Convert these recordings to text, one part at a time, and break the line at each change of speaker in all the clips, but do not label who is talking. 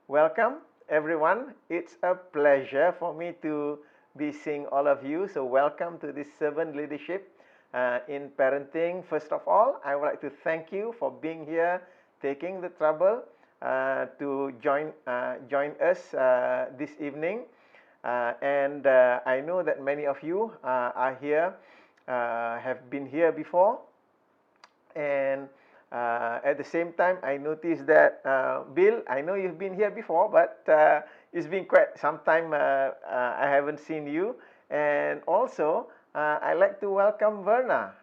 Welcome, everyone. It's a pleasure for me to be seeing all of you. So welcome to this servant leadership in parenting. First of all, I would like to thank you for being here, taking the trouble to join us this evening. I know that many of you are here, have been here before, and at the same time, I noticed that Bill, I know you've been here before, but it's been quite some time I haven't seen you. And also, I'd like to welcome Verna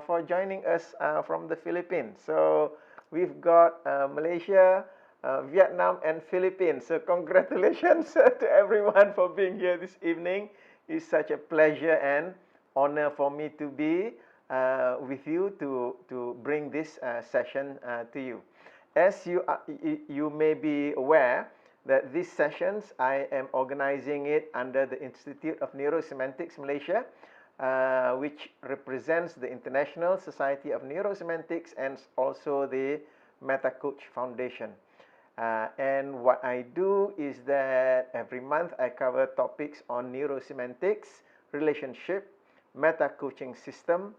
for joining us from the Philippines. So we've got Malaysia, Vietnam, and Philippines. So congratulations to everyone for being here this evening. It's such a pleasure and honor for me to be with you to bring this session to you. As you may be aware that these sessions, I am organizing it under the Institute of Neurosemantics Malaysia, which represents the International Society of Neurosemantics and also the MetaCoach Foundation. And what I do is that every month I cover topics on neurosemantics, relationship, meta-coaching system,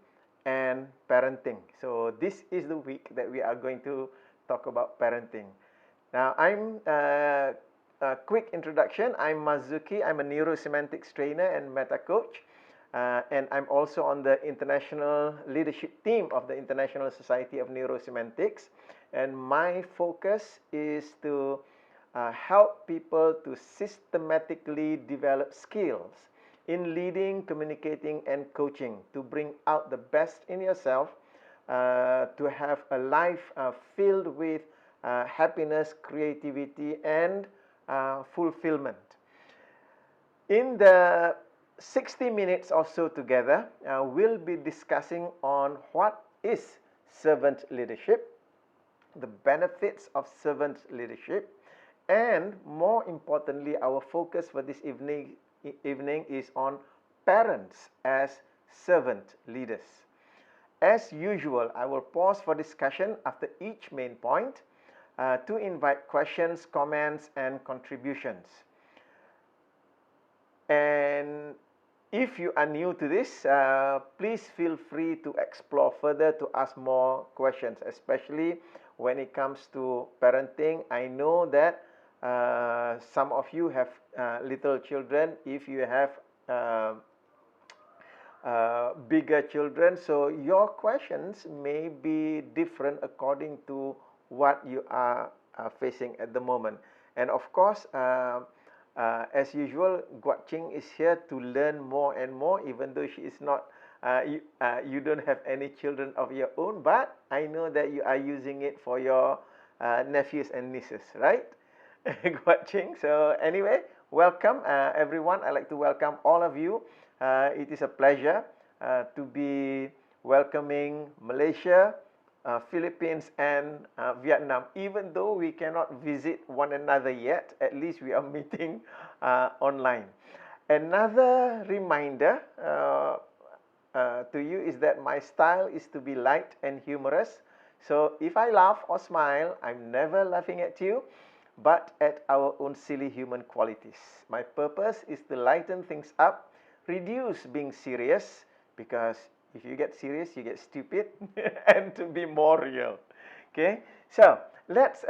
and parenting. So this is the week that we are going to talk about parenting. Now, I'm a quick introduction. I'm Mazuki. I'm a neurosemantics trainer and meta coach, and I'm also on the international leadership team of the International Society of Neurosemantics. And my focus is to help people to systematically develop skills in leading, communicating, and coaching to bring out the best in yourself, to have a life filled with happiness, creativity, and fulfillment. In the 60 minutes or so together, we'll be discussing on what is servant leadership, the benefits of servant leadership, and more importantly, our focus for this evening is on parents as servant leaders. As usual, I will pause for discussion after each main point to invite questions, comments, and contributions. And if you are new to this, please feel free to explore further, to ask more questions, especially when it comes to parenting. I know that some of you have little children. If you have bigger children, so your questions may be different according to what you are facing at the moment. And of course, as usual, Guat Ching is here to learn more and more, even though she is not, you don't have any children of your own, but I know that you are using it for your nephews and nieces, right? Guat Ching. So anyway, welcome everyone. I'd like to welcome all of you. It is a pleasure to be welcoming Malaysia, Philippines, and Vietnam. Even though we cannot visit one another yet, at least we are meeting online. Another reminder to you is that my style is to be light and humorous. So if I laugh or smile, I'm never laughing at you, but at our own silly human qualities. My purpose is to lighten things up, reduce being serious, because if you get serious, you get stupid, and to be more real. Okay, so let's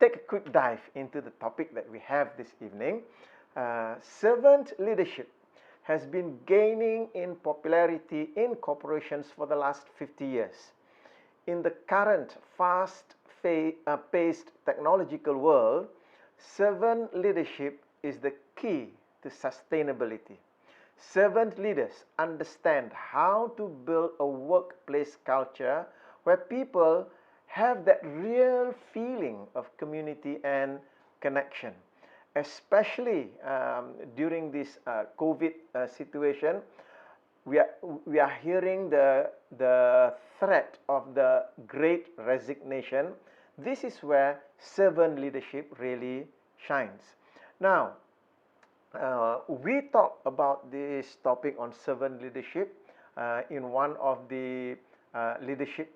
take a quick dive into the topic that we have this evening. Servant leadership has been gaining in popularity in corporations for the last 50 years. In the current fast-paced technological world, servant leadership is the key to sustainability. Servant leaders understand how to build a workplace culture where people have that real feeling of community and connection. Especially during this COVID situation, we are hearing the threat of the great resignation. This is where servant leadership really shines. Now, we talked about this topic on servant leadership in one of the leadership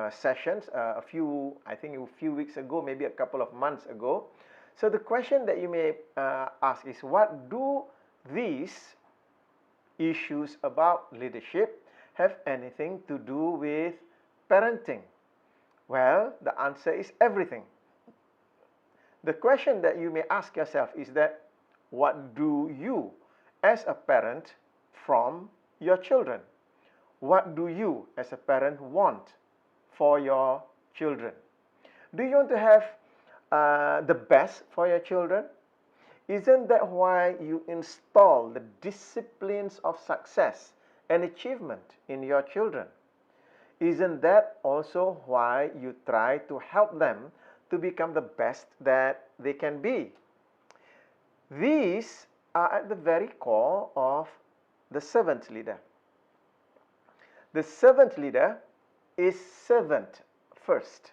sessions I think a few weeks ago, maybe a couple of months ago. So the question that you may ask is, what do these issues about leadership have anything to do with parenting? Well, the answer is everything. The question that you may ask yourself is that, what do you as a parent from your children? What do you as a parent want for your children? Do you want to have the best for your children? Isn't that why you install the disciplines of success and achievement in your children? Isn't that also why you try to help them to become the best that they can be? These are at the very core of the servant leader. The servant leader is servant first.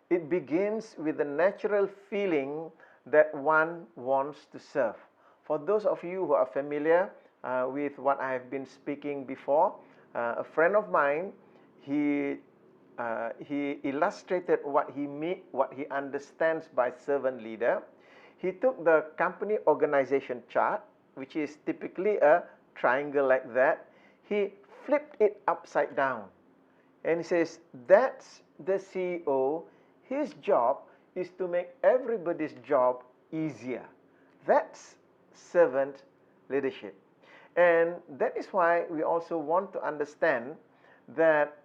It begins with the natural feeling that one wants to serve. For those of you who are familiar with what I have been speaking before, a friend of mine, he illustrated what he understands by servant leader. He took the company organization chart, which is typically a triangle like that. He flipped it upside down, and he says, that's the CEO. His job is to make everybody's job easier. That's servant leadership. And that is why we also want to understand that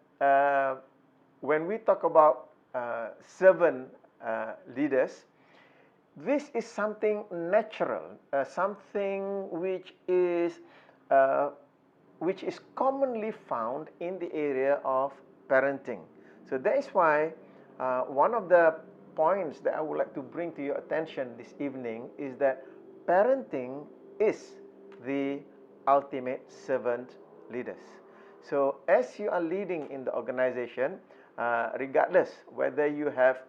when we talk about servant leaders, this is something natural, something which is commonly found in the area of parenting. So that is why one of the points that I would like to bring to your attention this evening is that parenting is the ultimate servant leaders. So as you are leading in the organization, regardless whether you have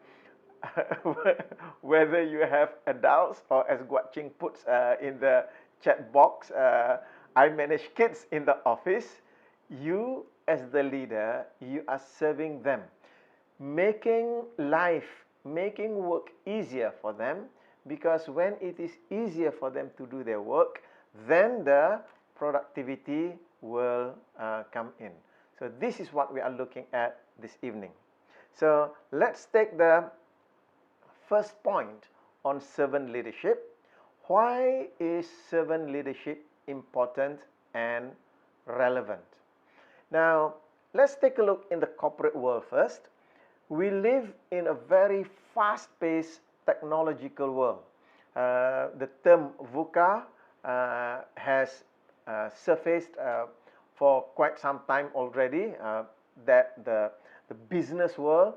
adults, or as Guat Ching puts in the chat box, I manage kids in the office, you as the leader, you are serving them, making work easier for them, because when it is easier for them to do their work, then the productivity will come in. So this is what we are looking at this evening. So let's take the first point on servant leadership. Why is servant leadership important and relevant? Now, let's take a look in the corporate world first. We live in a very fast-paced technological world. The term VUCA has surfaced for quite some time already, that the business world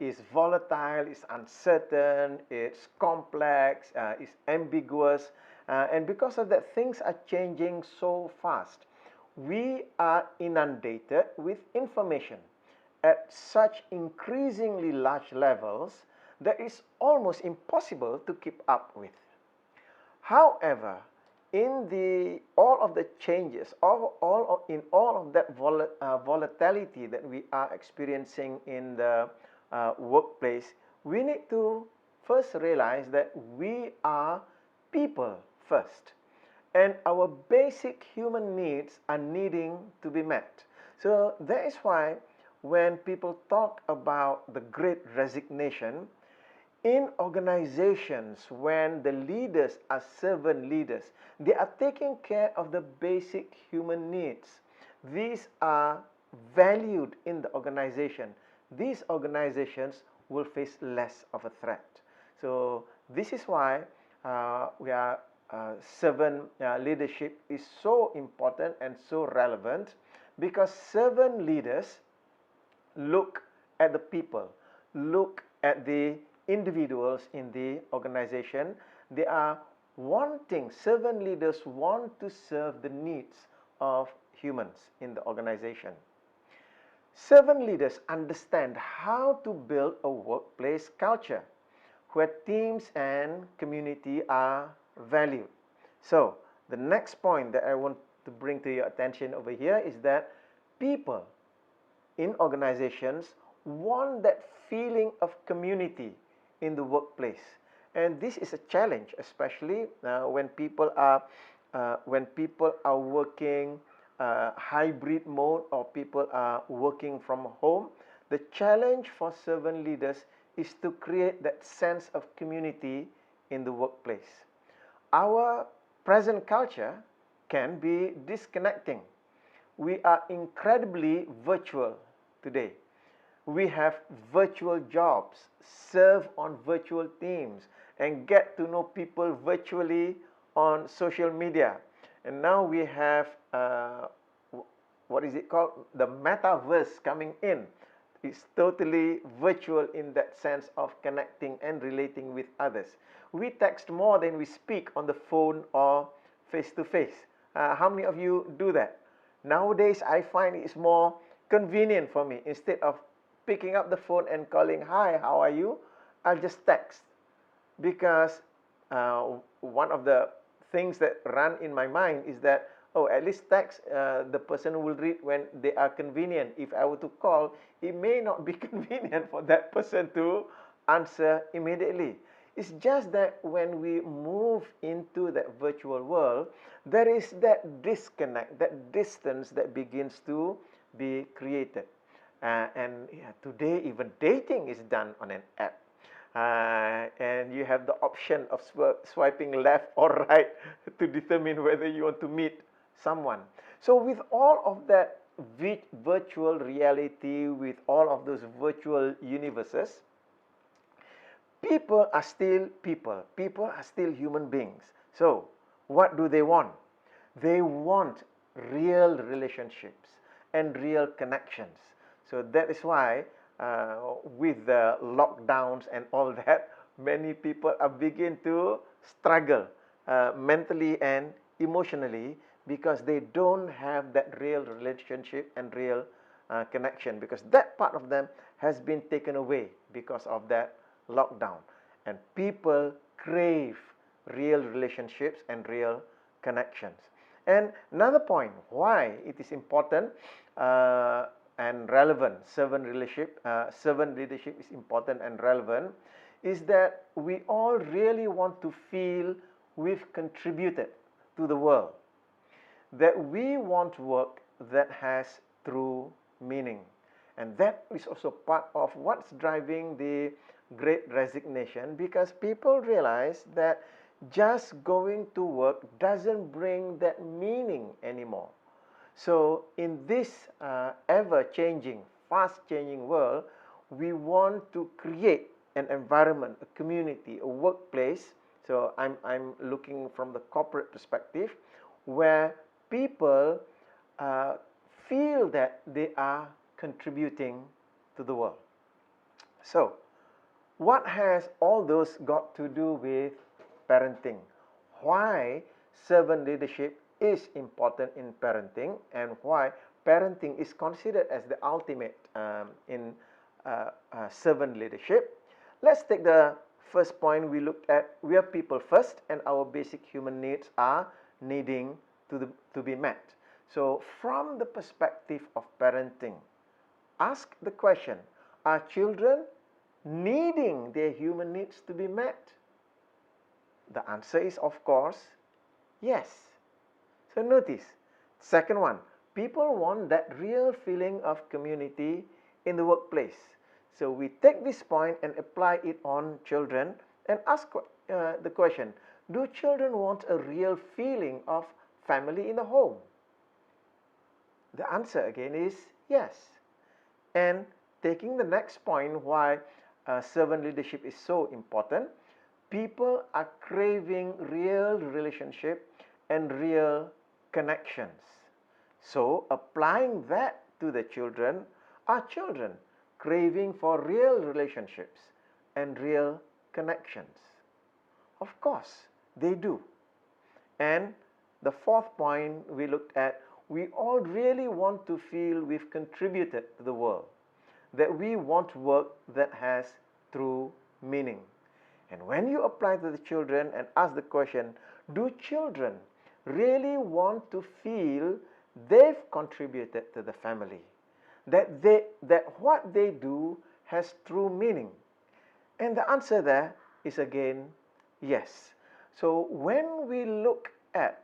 is volatile, is uncertain, it's complex, it's ambiguous, and because of that, things are changing so fast. We are inundated with information at such increasingly large levels that it's almost impossible to keep up with. However, in all of the changes, in all of that volatility that we are experiencing in the workplace, we need to first realize that we are people first, and our basic human needs are needing to be met. So that is why when people talk about the Great Resignation, in organizations, when the leaders are servant leaders, they are taking care of the basic human needs. These are valued in the organization. These organizations will face less of a threat. So this is why servant leadership is so important and so relevant, because servant leaders look at the people, look at the individuals in the organization. They are servant leaders want to serve the needs of humans in the organization. Servant leaders understand how to build a workplace culture where teams and community are valued. So the next point that I want to bring to your attention over here is that people in organizations want that feeling of community in the workplace. And this is a challenge, especially when people are working hybrid mode, or people are working from home. The challenge for servant leaders is to create that sense of community in the workplace. Our present culture can be disconnecting. We are incredibly virtual today. We have virtual jobs, serve on virtual teams, and get to know people virtually on social media. And now we have, what is it called? The metaverse coming in. It's totally virtual in that sense of connecting and relating with others. We text more than we speak on the phone or face-to-face. How many of you do that? Nowadays, I find it's more convenient for me. Instead of picking up the phone and calling, "Hi, how are you?" I'll just text. Because one of the things that run in my mind is that, oh, at least text, the person will read when they are convenient. If I were to call, it may not be convenient for that person to answer immediately. It's just that when we move into that virtual world, there is that disconnect, that distance that begins to be created. And today, even dating is done on an app. And you have the option of swiping left or right to determine whether you want to meet someone. So with all of that virtual reality, with all of those virtual universes, people are still people. People are still human beings. So what do they want? They want real relationships and real connections. So that is why with the lockdowns and all that, many people are begin to struggle mentally and emotionally, because they don't have that real relationship and real connection, because that part of them has been taken away because of that lockdown. And people crave real relationships and real connections. And another point why it is important and relevant, servant leadership is important and relevant, is that we all really want to feel we've contributed to the world, that we want work that has true meaning. And that is also part of what's driving the Great Resignation, because people realize that just going to work doesn't bring that meaning anymore. So in this ever-changing, fast-changing world, we want to create an environment, a community, a workplace. So I'm looking from the corporate perspective, where people feel that they are contributing to the world. So what has all those got to do with parenting? Why servant leadership is important in parenting, and why parenting is considered as the ultimate in servant leadership? Let's take the first point we looked at. We are people first, and our basic human needs are needing to be met. So from the perspective of parenting, ask the question, are children needing their human needs to be met? The answer is, of course, yes. So notice, second one, people want that real feeling of community in the workplace. So we take this point and apply it on children and ask the question, do children want a real feeling of family in the home? The answer again is yes. And taking the next point, why servant leadership is so important, people are craving real relationship and real connections. So applying that to the children, are children craving for real relationships and real connections? Of course, they do. And the fourth point we looked at, we all really want to feel we've contributed to the world, that we want work that has true meaning. And when you apply to the children and ask the question, do children really want to feel they've contributed to the family, that what they do has true meaning? And the answer there is again yes. So when we look at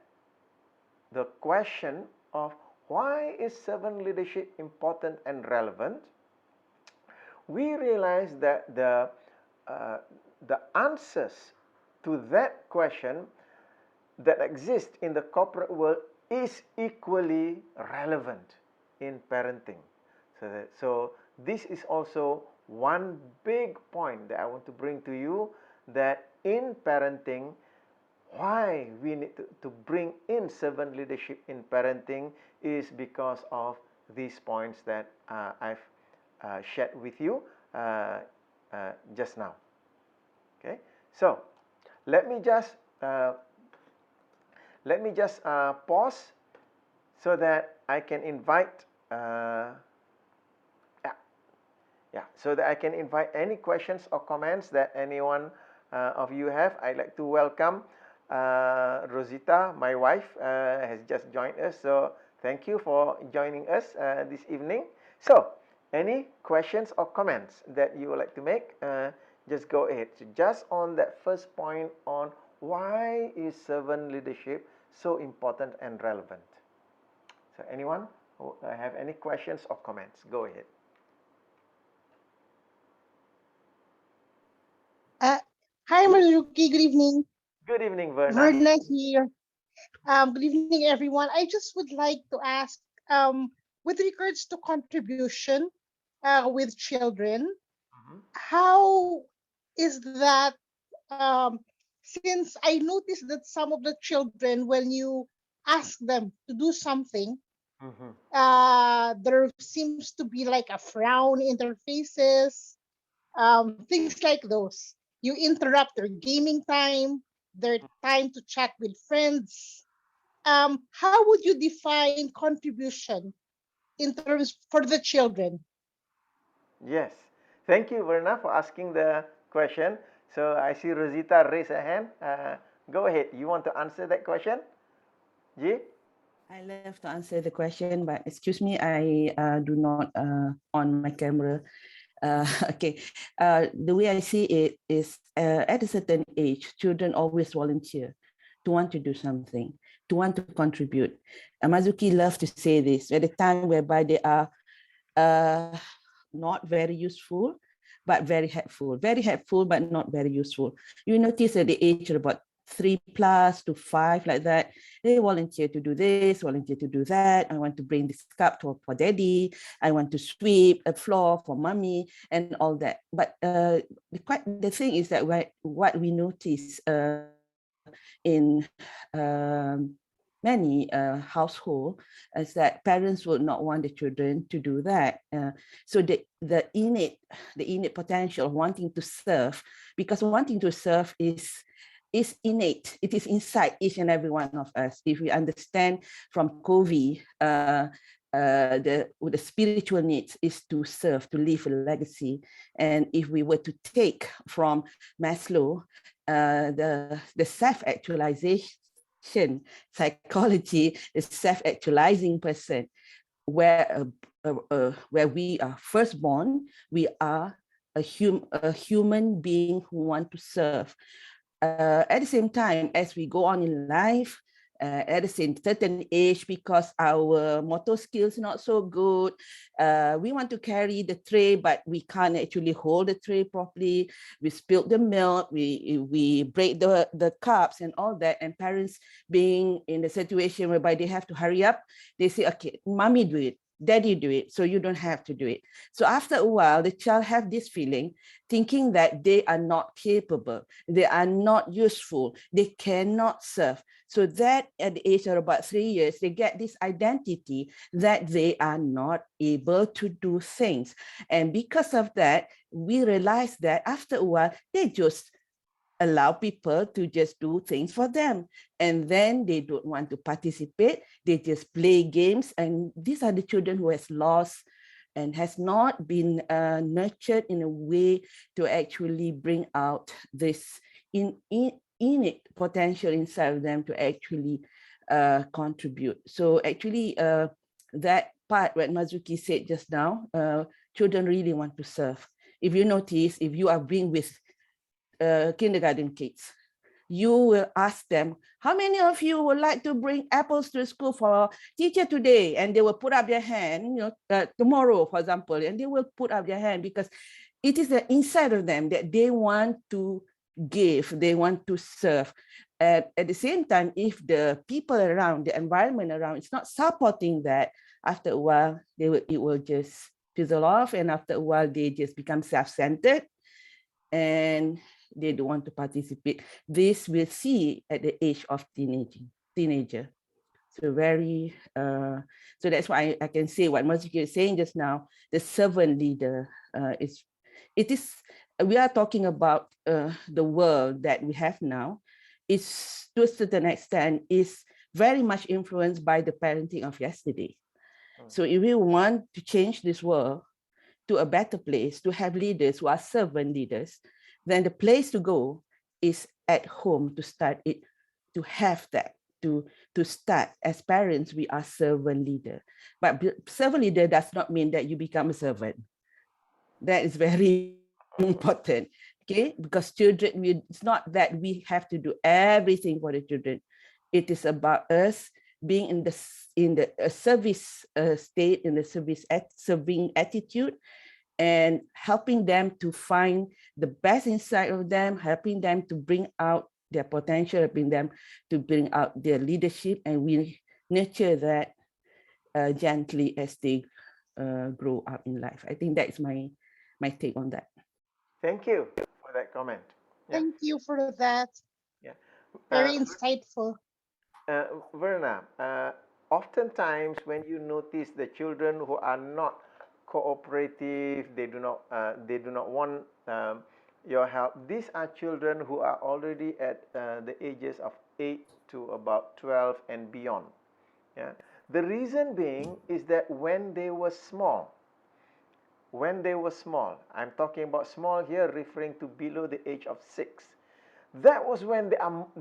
the question of why is servant leadership important and relevant, we realize that the answers to that question that exist in the corporate world is equally relevant in parenting. So this is also one big point that I want to bring to you, that in parenting, why we need to bring in servant leadership in parenting is because of these points that I've shared with you just now. Okay, so let me just pause so that I can invite so that I can invite any questions or comments that anyone of you have. I'd like to welcome Rosita, my wife, has just joined us. So thank you for joining us this evening. So any questions or comments that you would like to make, just go ahead. So just on that first point on why is servant leadership so important and relevant. So anyone who have any questions or comments, go ahead.
Hi, Maruki. Good evening.
Good evening, Verna.
Verna here. Good evening, everyone. I just would like to ask, with regards to contribution with children, how is that? Since I noticed that some of the children, when you ask them to do something, there seems to be like a frown in their faces, things like those. You interrupt their gaming time, their time to chat with friends. How would you define contribution in terms for the children?
Yes. Thank you, Verna, for asking the question. So I see Rosita raise her hand. Go ahead. You want to answer that question? Ji?
I love to answer the question, but excuse me, I do not on my camera. Okay, the way I see it is at a certain age, children always volunteer to want to do something, to want to contribute. Mazuki loves to say this at a time whereby they are not very useful, but very helpful, but not very useful. You notice at the age of about 3+ to 5, like that, they volunteer to do this, volunteer to do that. I want to bring this cup for daddy. I want to sweep a floor for mommy and all that. But the thing is that what we notice in many households is that parents would not want the children to do that. So the innate potential of wanting to serve, because wanting to serve is innate. It is inside each and every one of us. If we understand from Covey, the spiritual needs is to serve, to leave a legacy. And if we were to take from Maslow, the self-actualization psychology, the self-actualizing person, where we are first born, we are a human being who want to serve. At the same time, as we go on in life, at a certain age, because our motor skills not so good, we want to carry the tray, but we can't actually hold the tray properly. We spill the milk, we break the cups and all that. And parents being in the situation whereby they have to hurry up, they say, okay, mommy do it, daddy do it, so you don't have to do it. So after a while, the child have this feeling, thinking that they are not capable, they are not useful, they cannot serve. So that at the age of about 3 years, they get this identity that they are not able to do things. And because of that, we realize that after a while, they just allow people to just do things for them. And then they don't want to participate. They just play games. And these are the children who has lost and has not been nurtured in a way to actually bring out this innate potential inside of them to actually contribute. So actually, that part what Mazuki said just now, children really want to serve. If you notice, if you are being with kindergarten kids, you will ask them, how many of you would like to bring apples to school for teacher today? And they will put up their hand, tomorrow, for example, and they will put up their hand because it is the inside of them that they want to give, they want to serve. At the same time, if the people around, the environment around, it's not supporting that, after a while, it will just fizzle off, and after a while, they just become self-centered, and they don't want to participate. This we'll see at the age of teenager. So so that's why I can say what Mazuki is saying just now, the servant leader we are talking about the world that we have now is to a certain extent is very much influenced by the parenting of yesterday. So if we want to change this world to a better place, to have leaders who are servant leaders, then the place to go is at home to start it, to have that, to start. As parents, we are servant leader. But servant leader does not mean that you become a servant. That is very important, okay? Because children, it's not that we have to do everything for the children. It is about us being in the service state, in the serving attitude, and helping them to find the best inside of them, helping them to bring out their potential, helping them to bring out their leadership, and we nurture that gently as they grow up in life. I think that's my take on that.
Thank you for that comment. Yeah.
Thank you for that.
Yeah.
Very insightful.
Verna, oftentimes when you notice the children who are not cooperative, they do not want your help. These are children who are already at the ages of 8 to about 12 and beyond. Yeah. The reason being is that when they were small, I'm talking about small here, referring to below the age of 6. That was when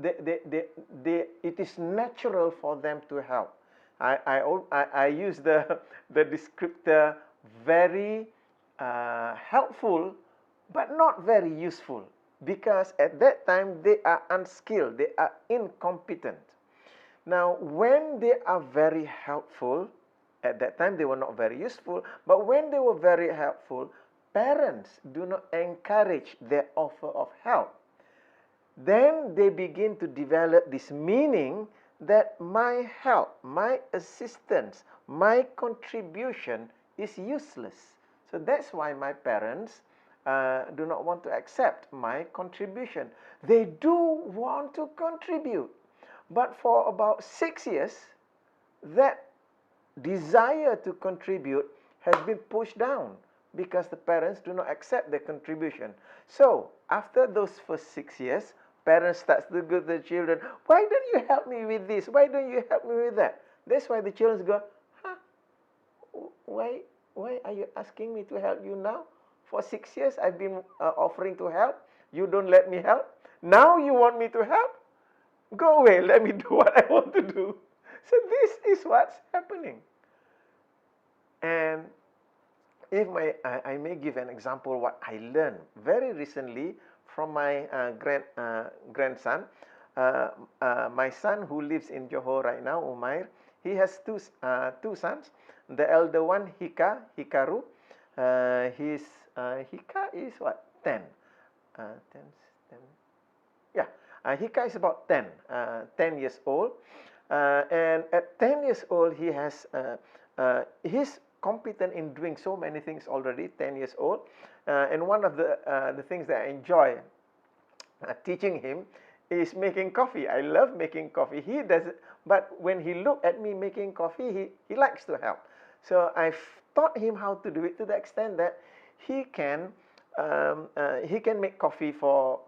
it is natural for them to help. I use the descriptor very helpful, but not very useful, because at that time they are unskilled, they are incompetent. Now, when they are very helpful, at that time they were not very useful, but when they were very helpful, parents do not encourage their offer of help. Then they begin to develop this meaning that my help, my assistance, my contribution is useless. So that's why my parents do not want to accept my contribution. They do want to contribute, but for about 6 years, that desire to contribute has been pushed down because the parents do not accept their contribution. So after those first 6 years, parents start to go to the children, why don't you help me with this? Why don't you help me with that? That's why the children go, why are you asking me to help you now? For 6 years I've been offering to help. You don't let me help. Now you want me to help? Go away, let me do what I want to do. So this is what's happening. And if I may give an example what I learned very recently from my grandson. My son who lives in Johor right now, Umair, he has two sons. The elder one, Hikaru, Hika is what, 10? 10. Yeah, Hika is about 10 years old. And at 10 years old, he's competent in doing so many things already, 10 years old. And one of the things that I enjoy teaching him is making coffee. I love making coffee. He does it, but when he look at me making coffee, he likes to help. So I've taught him how to do it to the extent that he can make coffee for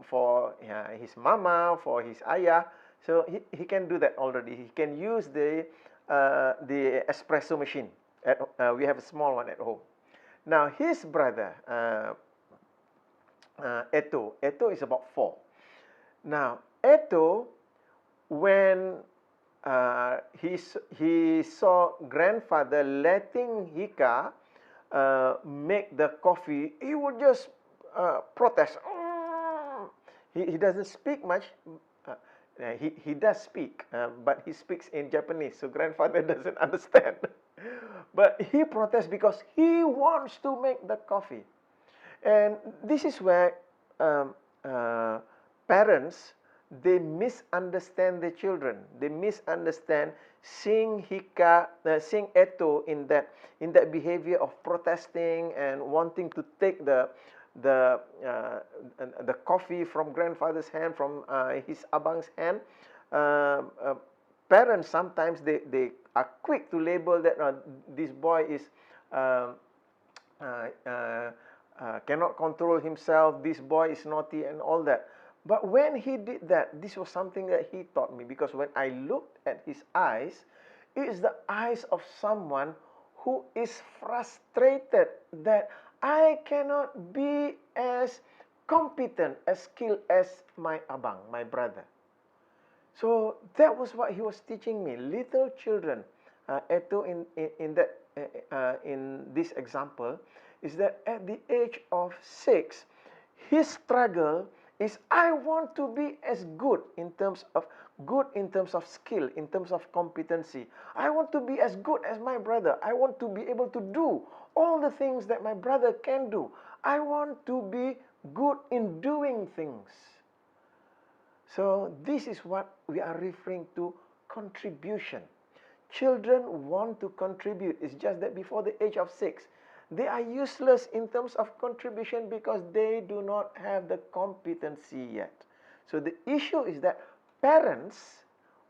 his mama, for his ayah. So he can do that already. He can use the espresso machine. We have a small one at home. Now his brother Eto is about 4. Now Eto, when he saw grandfather letting Hika make the coffee. He would just protest. He doesn't speak much. He does speak, but he speaks in Japanese, so grandfather doesn't understand. But he protests because he wants to make the coffee. And this is where parents, they misunderstand the children. They misunderstand seeing seeing Eto in that behavior of protesting and wanting to take the coffee from grandfather's hand, from his abang's hand. Parents sometimes they are quick to label that this boy is cannot control himself, this boy is naughty and all that. But when he did that, this was something that he taught me, because when I looked at his eyes, it is the eyes of someone who is frustrated that I cannot be as competent, as skilled as my abang, my brother. So that was what he was teaching me. Little children, Eto in this example, is that at the age of 6, his struggle is, I want to be as good in terms of skill, in terms of competency. I want to be as good as my brother. I want to be able to do all the things that my brother can do. I want to be good in doing things. So this is what we are referring to, contribution. Children want to contribute. It's just that before the age of 6, they are useless in terms of contribution because they do not have the competency yet. So the issue is that parents,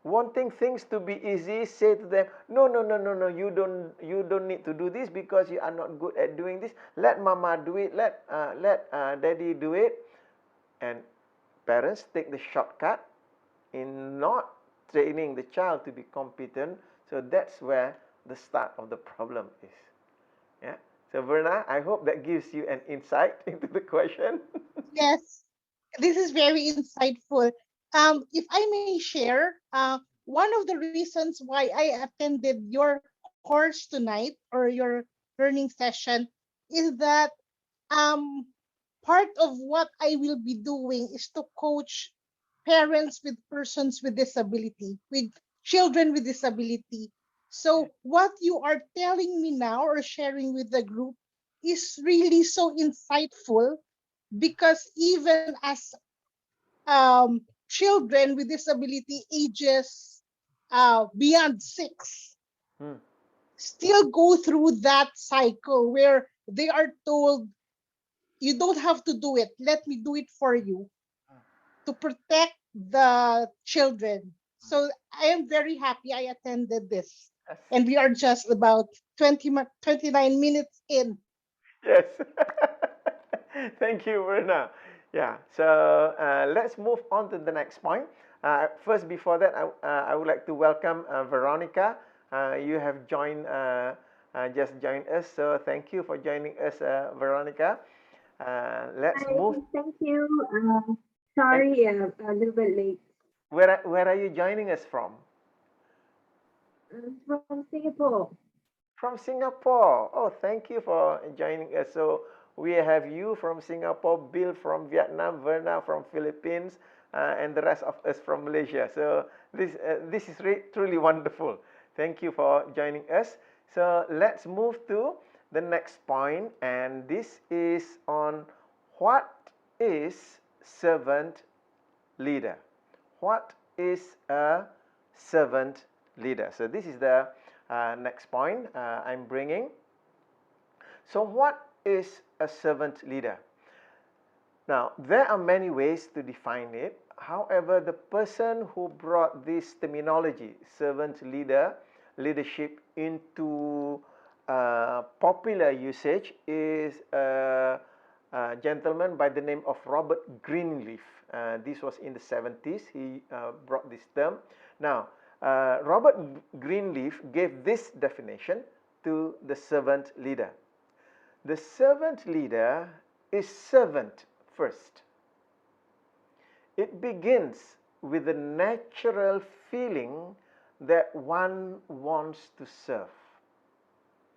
wanting things to be easy, say to them, no, you don't need to do this because you are not good at doing this. Let mama do it, let daddy do it. And parents take the shortcut in not training the child to be competent. So that's where the start of the problem is. Yeah. So Verna, I hope that gives you an insight into the question.
Yes, this is very insightful. If I may share, one of the reasons why I attended your course tonight, or your learning session, is that part of what I will be doing is to coach parents with persons with disability, with children with disability. So what you are telling me now, or sharing with the group, is really so insightful, because even as children with disability ages beyond 6
Hmm.
still go through that cycle where they are told, you don't have to do it, let me do it for you, to protect the children. So I am very happy I attended this.
Yes.
And we are just about 29 minutes in.
Yes. Thank you, Verna. Yeah. So let's move on to the next point. First, before that, I would like to welcome Veronica. You have just joined us. So thank you for joining us, Veronica. Let's
Hi,
move.
thank you.
And
Sorry, a little bit late.
where are you joining us from?
From Singapore.
From Singapore. Oh, thank you for joining us. So we have you from Singapore, Bill from Vietnam, Verna from Philippines, and the rest of us from Malaysia. So this is truly wonderful. Thank you for joining us. So let's move to the next point, and this is on what is servant leader. What is a servant leader? So this is the next point I'm bringing. So what is a servant leader? Now, there are many ways to define it. However, the person who brought this terminology, servant leadership, into popular usage is a gentleman by the name of Robert Greenleaf. This was in the 70s. He brought this term. Now, Robert Greenleaf gave this definition to the servant leader. The servant leader is servant first. It begins with the natural feeling that one wants to serve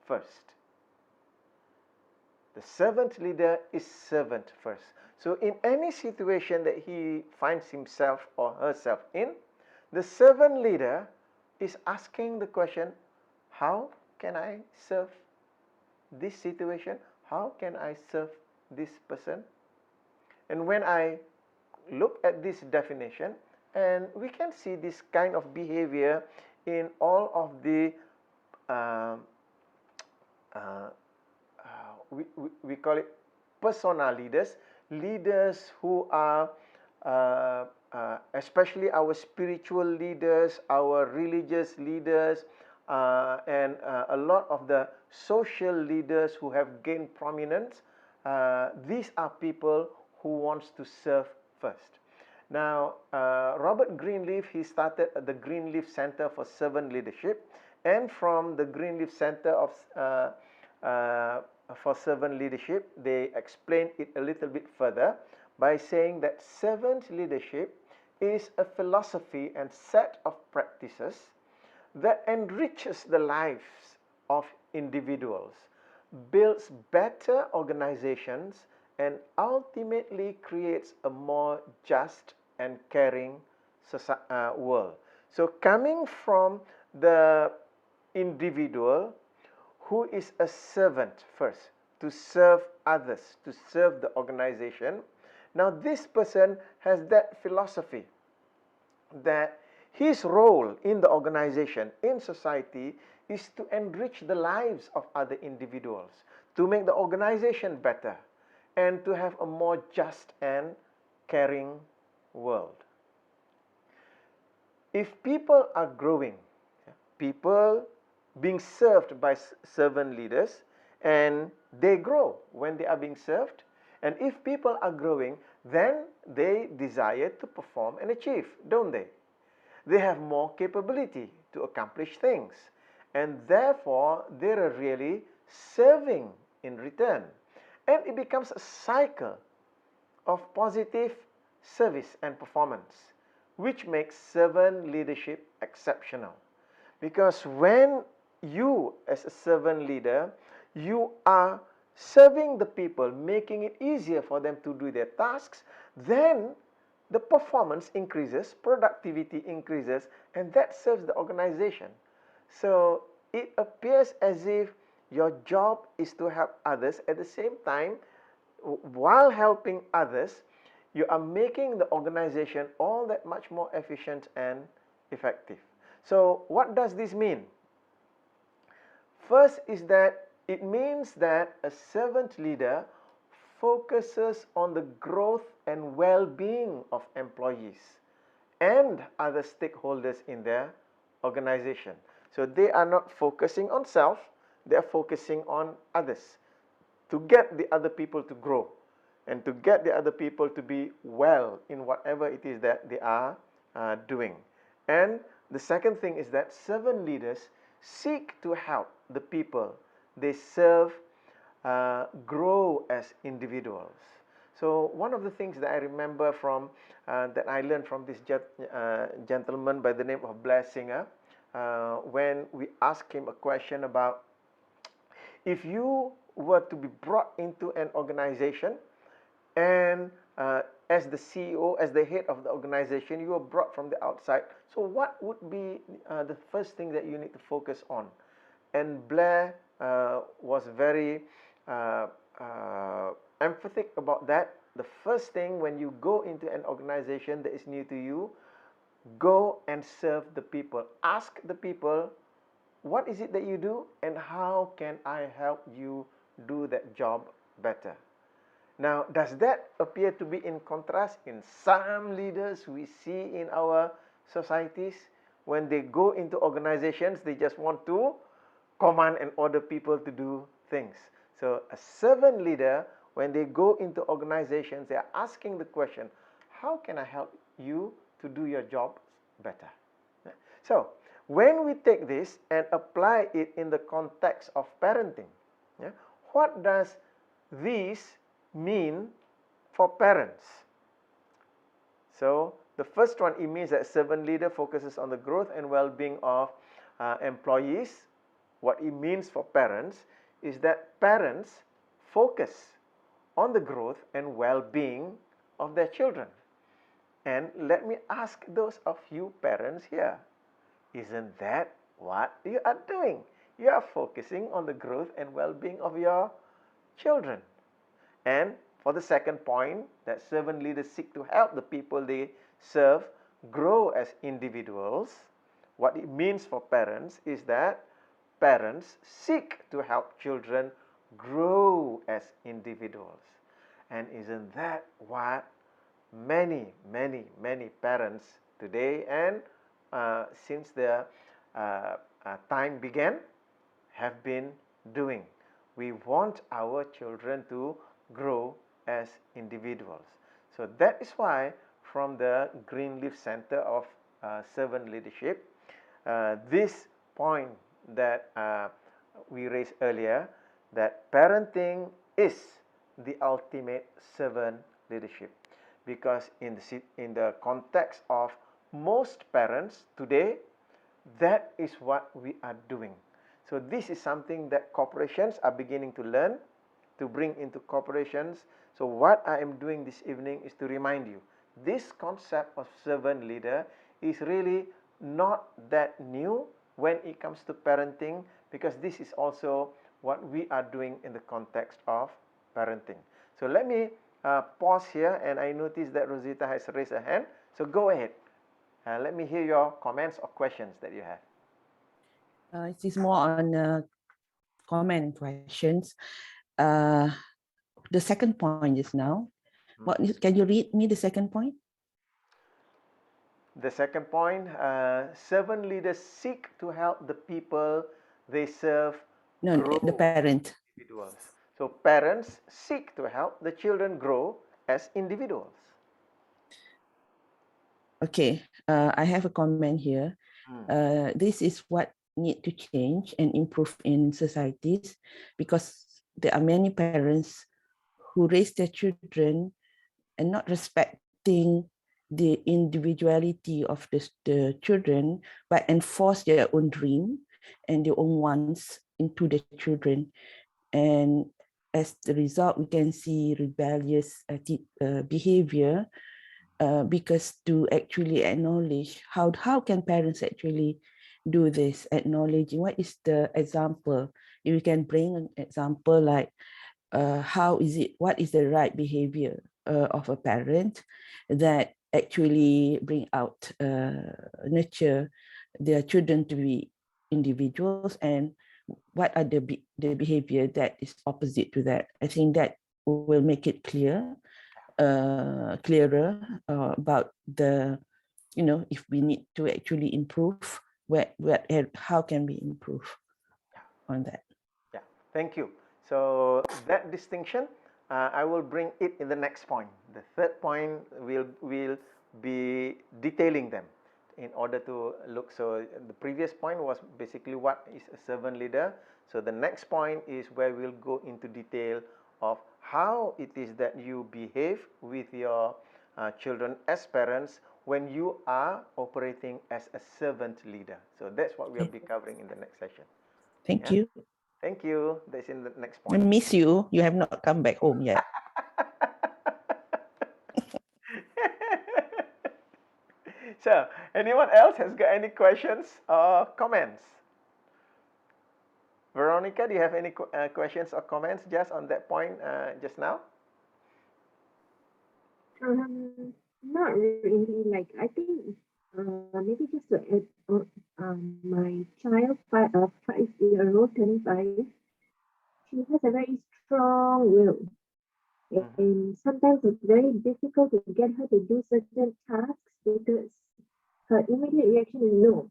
first. The servant leader is servant first. So in any situation that he finds himself or herself in, the servant leader is asking the question, how can I serve this situation? How can I serve this person? And when I look at this definition, and we can see this kind of behavior in all of the we call it persona leaders, leaders who are especially our spiritual leaders, our religious leaders, and a lot of the social leaders who have gained prominence. These are people who wants to serve first. Now, Robert Greenleaf, he started the Greenleaf Center for Servant Leadership, and from the Greenleaf Center for Servant Leadership, they explain it a little bit further by saying that servant leadership is a philosophy and set of practices that enriches the lives of individuals, builds better organizations, and ultimately creates a more just and caring world. So coming from the individual who is a servant first, to serve others, to serve the organization. Now this person has that philosophy that his role in the organization, in society, is to enrich the lives of other individuals, to make the organization better, and to have a more just and caring world. If people are growing, people being served by servant leaders, and they grow when they are being served, and if people are growing, then they desire to perform and achieve, don't they? They have more capability to accomplish things, and therefore they are really serving in return. And it becomes a cycle of positive service and performance, which makes servant leadership exceptional. Because when you, as a servant leader, you are serving the people, making it easier for them to do their tasks, then the performance increases, productivity increases, and that serves the organization. So it appears as if your job is to help others. At the same time, while helping others, you are making the organization all that much more efficient and effective. So what does this mean? First is that it means that a servant leader focuses on the growth and well-being of employees and other stakeholders in their organization. So they are not focusing on self, they are focusing on others to get the other people to grow and to get the other people to be well in whatever it is that they are doing. And the second thing is that servant leaders seek to help the people they serve grow as individuals. So one of the things that I remember from that I learned from this gentleman by the name of Blair Singer, when we asked him a question about if you were to be brought into an organization and as the CEO, as the head of the organization, you were brought from the outside. So what would be the first thing that you need to focus on? And Blair was very emphatic about that. The first thing when you go into an organization that is new to you, go and serve the people. Ask the people, what is it that you do and how can I help you do that job better? Now, does that appear to be in contrast in some leaders we see in our societies? When they go into organizations, they just want to command and order people to do things. So a servant leader, when they go into organizations, they are asking the question, how can I help you to do your job better? So when we take this and apply it in the context of parenting, what does this mean for parents? So The first one, it means that servant leader focuses on the growth and well-being of employees. What it means for parents is that parents focus on the growth and well-being of their children. And let me ask those of you parents here, isn't that what you are doing? You are focusing on the growth and well-being of your children. And for the second point, that servant leaders seek to help the people they serve grow as individuals. What it means for parents is that parents seek to help children grow as individuals. And isn't that what many parents today and since the time began have been doing? We want our children to grow as individuals. So that is why from the Greenleaf Center of Servant Leadership, this point that we raised earlier, that parenting is the ultimate servant leadership, because in the context of most parents today, that is what we are doing. So this is something that corporations are beginning to learn, to bring into corporations. So what I am doing this evening is to remind you, this concept of servant leader is really not that new when it comes to parenting, because this is also what we are doing in the context of parenting. So let me pause here, and I notice that Rosita has raised her hand. So go ahead. Let me hear your comments or questions that you have.
It is more on comment and questions. The second point is now. Can you read me the second point?
The second point, servant leaders seek to help the people they serve grow
the parent.
Individuals. So parents seek to help the children grow as individuals.
Okay, I have a comment here. This is what need to change and improve in societies, because there are many parents who raise their children and not respecting the individuality of the children, but enforce their own dream and their own wants into the children. And as the result, we can see rebellious behavior, because to actually acknowledge how can parents actually do this, acknowledging what is the example. If we can bring an example like what is the right behavior of a parent that actually bring out, nurture their children to be individuals, and what are the behavior that is opposite to that. I think that will make it clearer about the, if we need to actually improve, how can we improve on that.
Yeah, thank you. So that distinction, I will bring it in the next point. The third point, will be detailing them in order to look. So the previous point was basically what is a servant leader. So the next point is where we'll go into detail of how it is that you behave with your children as parents when you are operating as a servant leader. So that's what we'll be covering in the next session.
Thank you.
Thank you. That's in the next
I
point.
miss you. You have not come back home yet.
So, anyone else has got any questions or comments? Veronica, do you have any questions or comments just on that point just now?
Not really. Like, I think maybe just to add on, my child, 5-year-old, turning 5, she has a very strong will. And sometimes it's very difficult to get her to do certain tasks because her immediate reaction is no.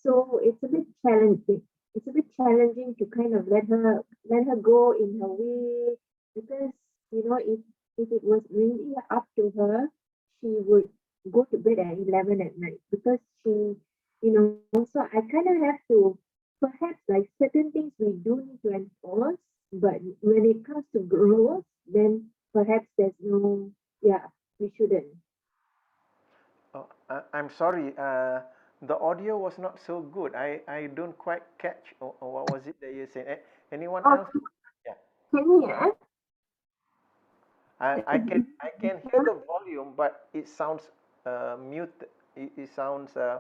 So it's a bit challenging. It's a bit challenging to kind of let her go in her way, because if it was really up to her, she would go to bed at 11 at night, because she, so I kind of have to, perhaps like certain things we do need to enforce, but when it comes to growth, then perhaps there's no, we shouldn't.
I'm sorry. The audio was not so good. I don't quite catch what was it that you said. Anyone
Oh,
else? Yeah.
can you hear?
I can hear the volume, but it sounds muted. It sounds uh,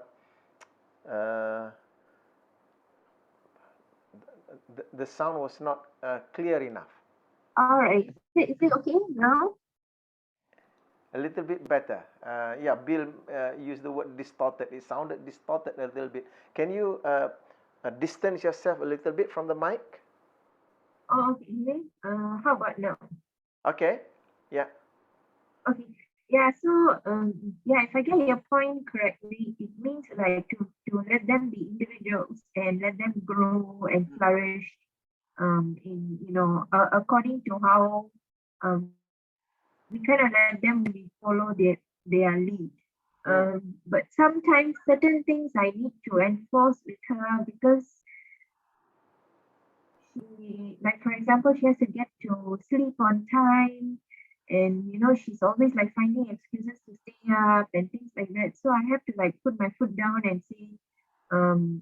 the sound was not clear enough.
All right. Is it okay now?
A little bit better. Yeah, Bill used the word distorted. It sounded distorted a little bit. Can you distance yourself a little bit from the mic?
Oh, okay. How about now?
Okay. Yeah.
Okay. Yeah, so yeah, if I get your point correctly, it means like to let them be individuals and let them grow and flourish in according to how we kind of let them follow their lead. But sometimes certain things I need to enforce with her because she, like for example, she has to get to sleep on time, and she's always like finding excuses to stay up and things like that. So I have to like put my foot down and say,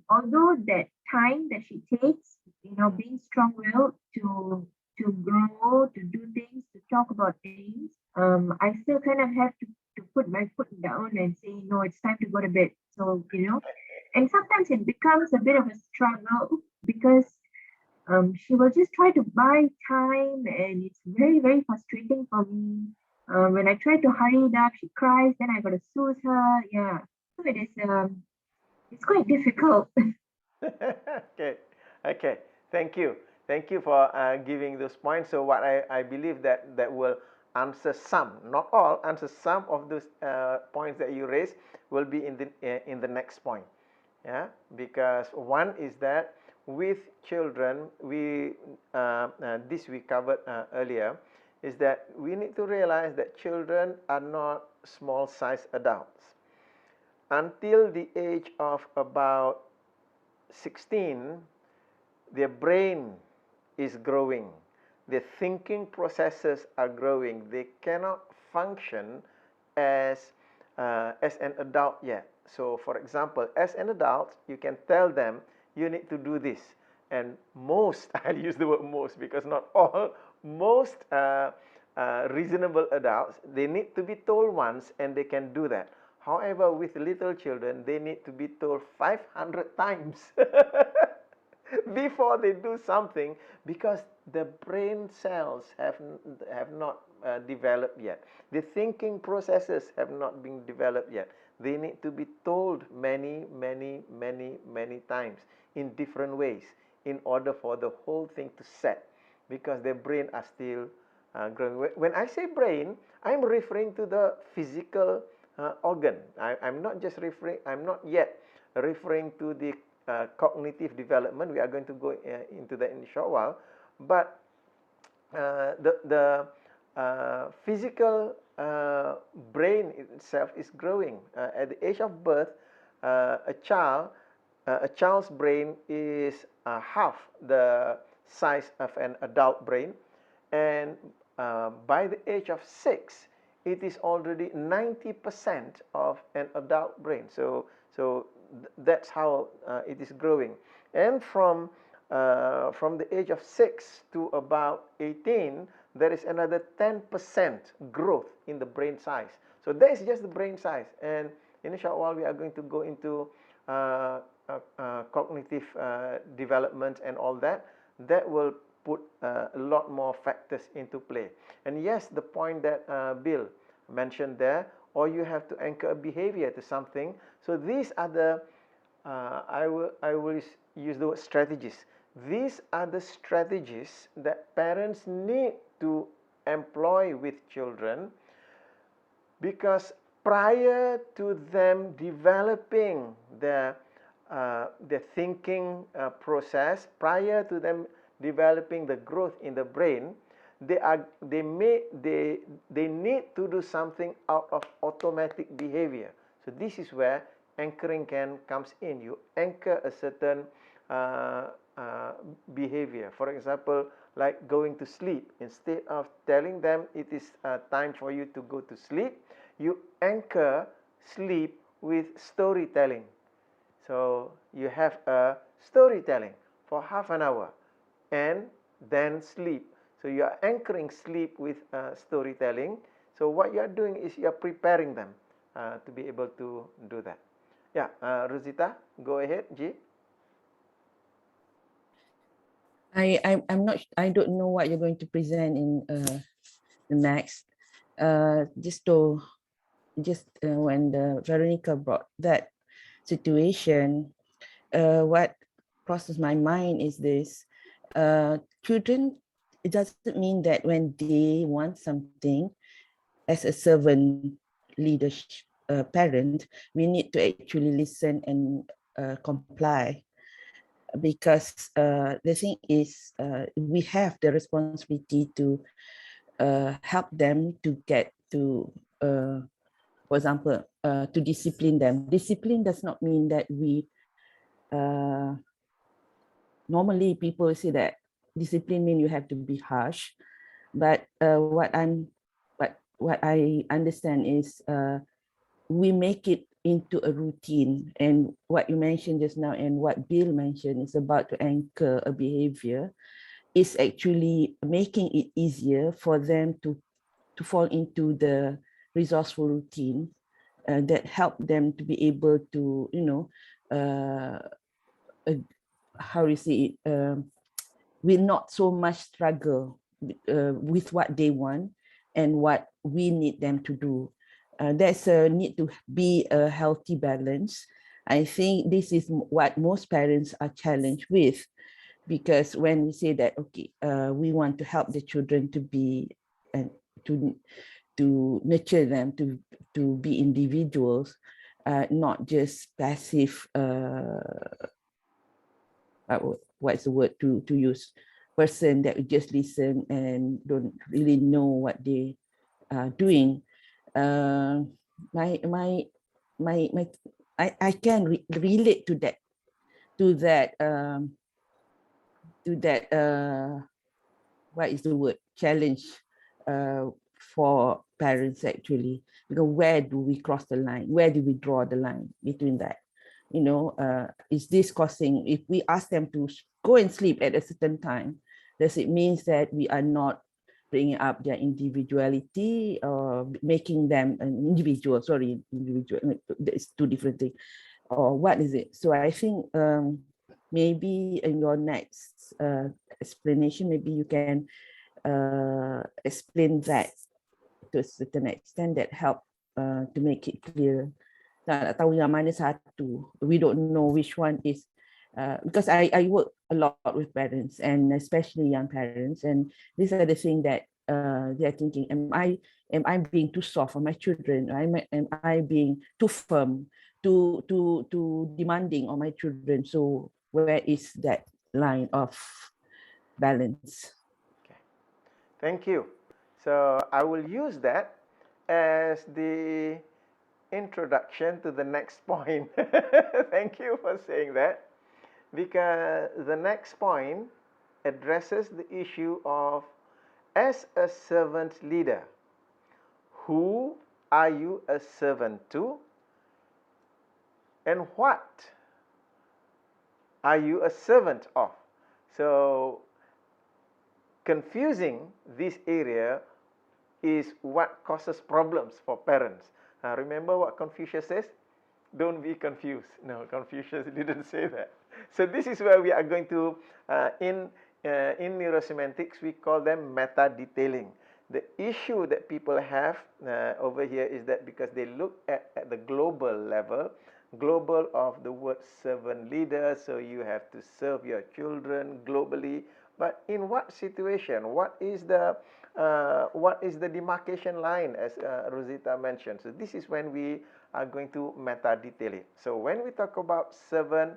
although that time that she takes, being strong-willed to grow, to do things, to talk about things, I still kind of have to put my foot down and say, no, it's time to go to bed. So, and sometimes it becomes a bit of a struggle because she will just try to buy time, and it's very, very frustrating for me. When I try to hurry it up, she cries, then I got to soothe her. Yeah. So it's quite difficult.
Okay. Okay. Thank you. Thank you for giving those points. So what I believe that will answer some, not all, answer some of those points that you raised will be in the next point. Yeah, because one is that with children, this we covered earlier, is that we need to realize that children are not small-sized adults. Until the age of about 16, their brain is growing. Their thinking processes are growing. They cannot function as an adult yet. So, for example, as an adult, you can tell them you need to do this. And most, I'll use the word most because not all, most reasonable adults, they need to be told once and they can do that. However, with little children, they need to be told 500 times before they do something because the brain cells have not developed yet. The thinking processes have not been developed yet. They need to be told many, many, many, many times in different ways in order for the whole thing to set because their brain are still growing. When I say brain, I'm referring to the physical organ. I'm not yet referring to the cognitive development. We are going to go into that in a short while. But the physical brain itself is growing. At the age of birth, a child's brain is half the size of an adult brain, and by the age of 6, it is already 90% of an adult brain. So that's how it is growing. And from the age of 6 to about 18, there is another 10% growth in the brain size. So that is just the brain size. And in a short while, we are going to go into cognitive development and all that. That will put a lot more factors into play. And yes, the point that Bill mentioned there, or you have to anchor a behavior to something. So these are the, I will use the word strategies. These are the strategies that parents need to employ with children because prior to them developing their thinking process, prior to them developing the growth in the brain, they need to do something out of automatic behavior. So this is where anchoring comes in. You anchor a certain behavior. For example, like going to sleep. Instead of telling them it is time for you to go to sleep, you anchor sleep with storytelling. So you have a storytelling for half an hour and then sleep. So you are anchoring sleep with storytelling. So what you are doing is you are preparing them to be able to do that. Yeah, Rosita, go ahead, G.
I'm not. I don't know what you're going to present in the next. When Veronica brought that situation, what crosses my mind is this: children. It doesn't mean that when they want something, as a servant leadership parent, we need to actually listen and comply, because the thing is, we have the responsibility to help them to get to, for example, to discipline them. Discipline does not mean that we, normally people say that discipline means you have to be harsh, but what I understand is, we make it into a routine. And what you mentioned just now and what Bill mentioned is about to anchor a behavior, is actually making it easier for them to fall into the resourceful routine that help them to be able to, uh, how you say it, will not so much struggle with what they want and what we need them to do. There's a need to be a healthy balance. I think this is what most parents are challenged with, because when we say that, okay, we want to help the children to be, and to nurture them to be individuals, not just passive, what's the word to use, person that just listen and don't really know what they are doing. uh, my my my I can relate to that, to that um, to that what is the word, challenge uh, for parents actually, because where do we cross the line, where do we draw the line between that? Is this causing, if we ask them to go and sleep at a certain time, does it means that we are not bringing up their individuality, or making them an individual? Sorry, individual, it's two different things. Or what is it? So I think, maybe in your next explanation, maybe you can explain that to a certain extent, that help to make it clear. Tak tahu yang mana satu. We don't know which one is, because I work a lot with parents, and especially young parents, and these are the things that they are thinking: am I being too soft on my children? Am I being too firm, too demanding on my children? So where is that line of balance?
Okay. Thank you. So I will use that as the introduction to the next point. Thank you for saying that, because the next point addresses the issue of, as a servant leader, who are you a servant to, and what are you a servant of? So confusing this area is what causes problems for parents. Remember what Confucius says? Don't be confused. No, Confucius didn't say that. So this is where we are going to, in neurosemantics, we call them meta-detailing. The issue that people have over here is that because they look at the global level, global of the word servant leader, so you have to serve your children globally. But in what situation? What is the demarcation line, as Rosita mentioned? So this is when we are going to meta-detail it. So when we talk about servant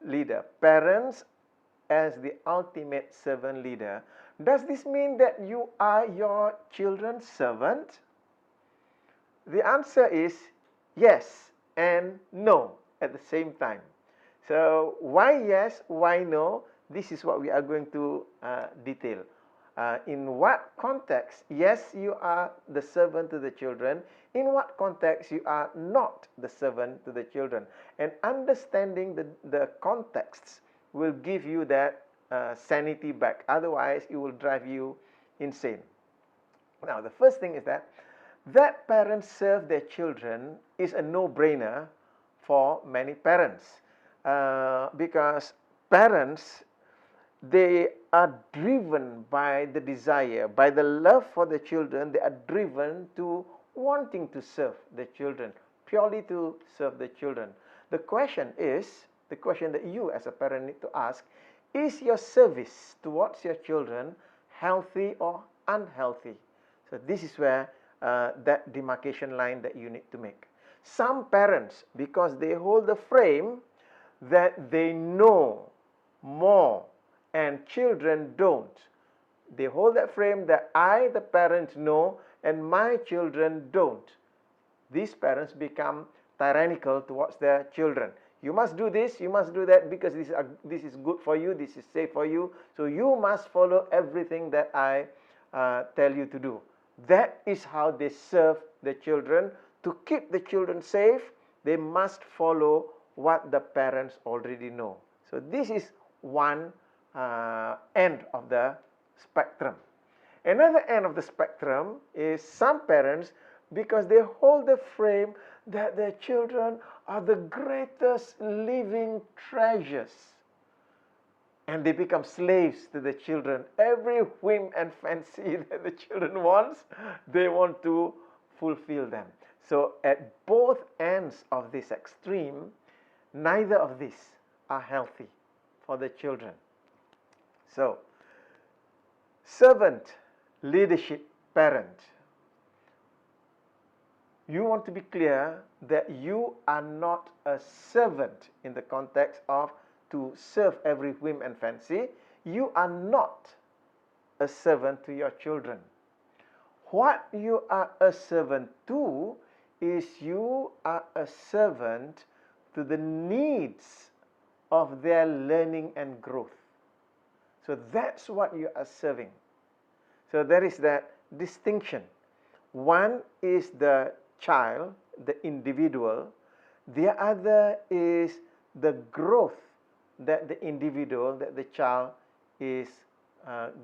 leader, parents as the ultimate servant leader, does this mean that you are your children's servant? The answer is yes and no at the same time. So why yes, why no? This is what we are going to detail. In what context, yes, you are the servant to the children. In what context, you are not the servant to the children. And understanding the contexts will give you that sanity back. Otherwise, it will drive you insane. Now, the first thing is that parents serve their children is a no-brainer for many parents, because parents, they are driven by the desire, by the love for the children. They are driven to wanting to serve the children, purely to serve the children. The question that you as a parent need to ask, is your service towards your children healthy or unhealthy? So this is where that demarcation line that you need to make. Some parents, because they hold the frame that they know more and children don't, they hold that frame that I, the parent, know and my children don't. These parents become tyrannical towards their children. You must do this, you must do that, because this is good for you, this is safe for you, so you must follow everything that I tell you to do. That is how they serve the children. To keep the children safe, they must follow what the parents already know. So this is one end of the spectrum. Another end of the spectrum is some parents, because they hold the frame that their children are the greatest living treasures, and they become slaves to the children. Every whim and fancy that the children wants, they want to fulfill them. So at both ends of this extreme, neither of these are healthy for the children. So, servant, leadership, parent. You want to be clear that you are not a servant in the context of to serve every whim and fancy. You are not a servant to your children. What you are a servant to is you are a servant to the needs of their learning and growth. So that's what you are serving. So there is that distinction. One is the child, the individual. The other is the growth that the individual, that the child is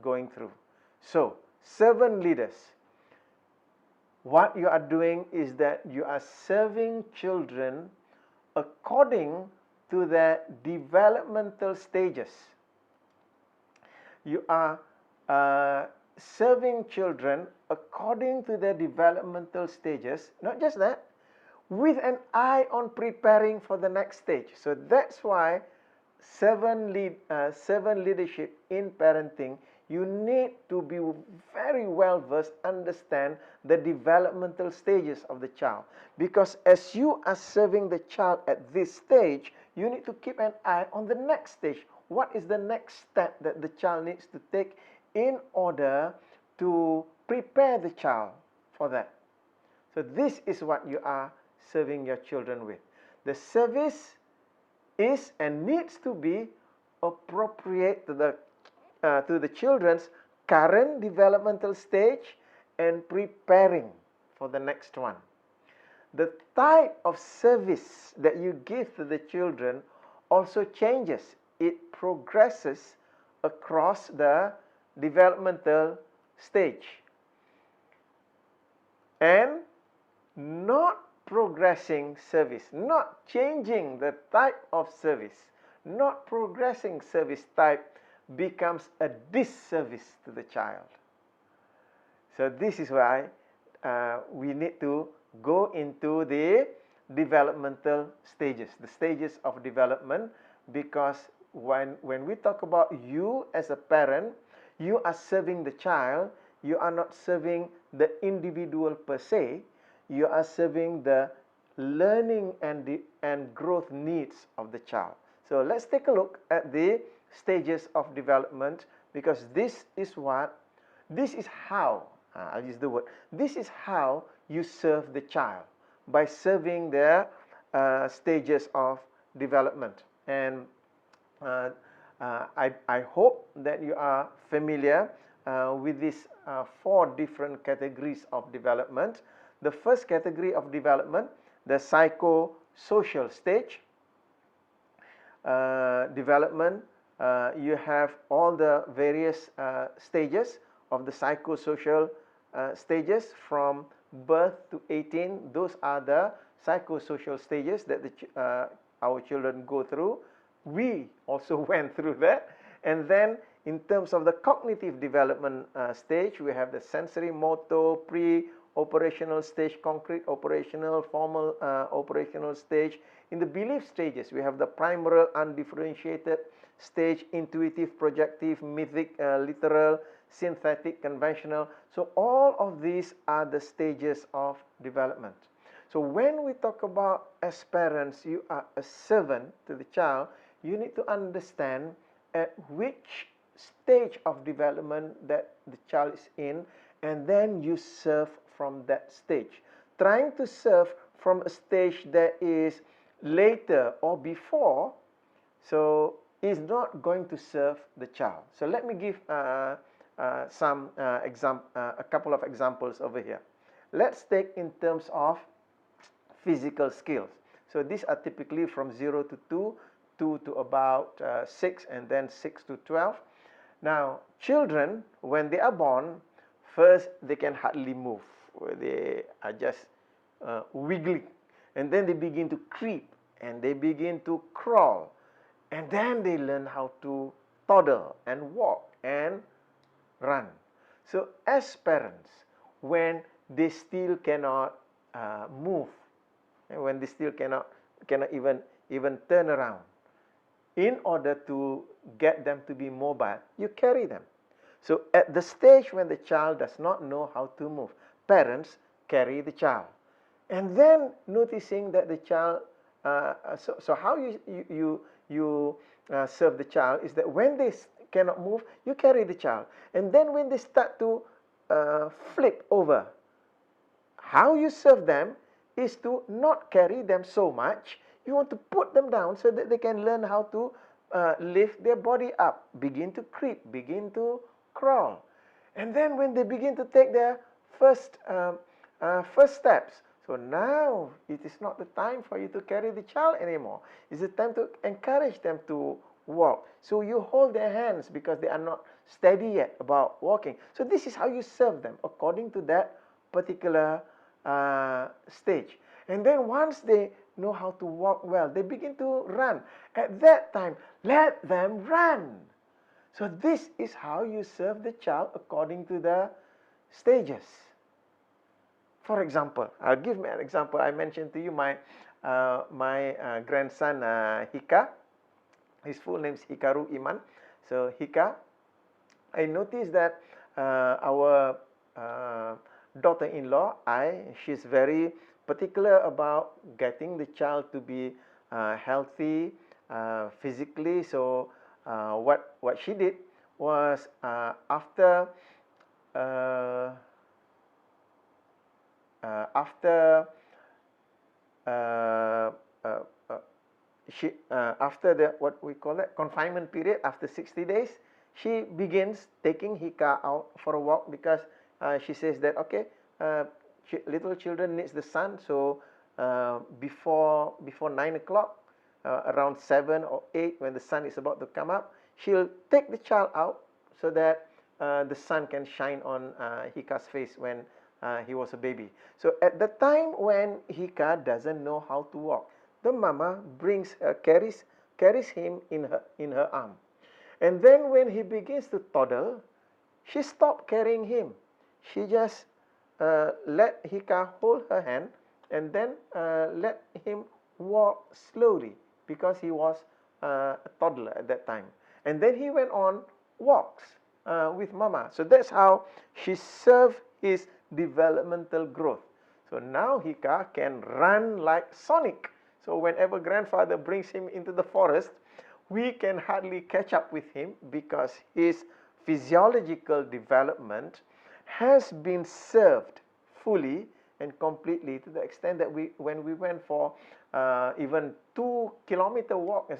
going through. So, servant leaders, what you are doing is that you are serving children according to their developmental stages. You are serving children according to their developmental stages. Not just that, with an eye on preparing for the next stage. So that's why servant leadership in parenting, you need to be very well versed, understand the developmental stages of the child. Because as you are serving the child at this stage, you need to keep an eye on the next stage. What is the next step that the child needs to take in order to prepare the child for that? So this is what you are serving your children with. The service is and needs to be appropriate to the children's current developmental stage and preparing for the next one. The type of service that you give to the children also changes. It progresses across the developmental stage. And not progressing service, not changing the type of service, not progressing service type becomes a disservice to the child. So this is why we need to go into the developmental stages, the stages of development, because when we talk about you as a parent, you are serving the child, you are not serving the individual per se, you are serving the learning and growth needs of the child. So let's take a look at the stages of development, because this is how, I'll use the word, this is how you serve the child, by serving their stages of development. And I hope that you are familiar with these 4 different categories of development. The first category of development, the psychosocial stage development, you have all the various stages of the psychosocial stages from birth to 18. Those are the psychosocial stages that our children go through. We also went through that. And then in terms of the cognitive development stage, we have the sensory motor, pre-operational stage, concrete operational, formal operational stage. In the belief stages, we have the primal undifferentiated stage, intuitive, projective, mythic, literal, synthetic, conventional. So all of these are the stages of development. So when we talk about, as parents, you are a servant to the child, you need to understand at which stage of development that the child is in, and then you serve from that stage. Trying to serve from a stage that is later or before, so is not going to serve the child. So let me give a couple of examples over here. Let's take in terms of physical skills. So these are typically from 0 to 2, 2 to about 6, and then 6 to 12. Now, children, when they are born, first they can hardly move. They are just wiggling, and then they begin to creep, and they begin to crawl, and then they learn how to toddle and walk and run. So as parents, when they still cannot move, when they still cannot even turn around, in order to get them to be mobile, you carry them. So at the stage when the child does not know how to move, parents carry the child. And then noticing that the child, so how you serve the child is that when they cannot move, you carry the child. And then when they start to flip over, how you serve them is to not carry them so much. You want to put them down so that they can learn how to lift their body up, begin to creep, begin to crawl. And then when they begin to take their first steps, so now it is not the time for you to carry the child anymore. It's the time to encourage them to walk. So you hold their hands because they are not steady yet about walking. So this is how you serve them according to that particular stage. And then once they know how to walk well, they begin to run. At that time, let them run. So this is how you serve the child according to the stages. For example, I'll give me an example. I mentioned to you my grandson Hika. His full name is Hikaru Iman. So Hika, I noticed that our daughter-in-law, she's very particular about getting the child to be healthy physically. So what she did was after the what we call it confinement period, after 60 days, she begins taking Hika out for a walk because she says that okay, little children needs the sun, so before 9 o'clock, around 7 or 8, when the sun is about to come up, she'll take the child out so that the sun can shine on Hika's face when he was a baby. So at the time when Hika doesn't know how to walk, the mama carries him in her arm. And then when he begins to toddle, she stopped carrying him. She just let Hika hold her hand and then let him walk slowly because he was a toddler at that time. And then he went on walks with mama. So that's how she served his developmental growth. So now Hika can run like Sonic. So whenever grandfather brings him into the forest, we can hardly catch up with him because his physiological development has been served fully and completely, to the extent that when we went for even 2-kilometer walk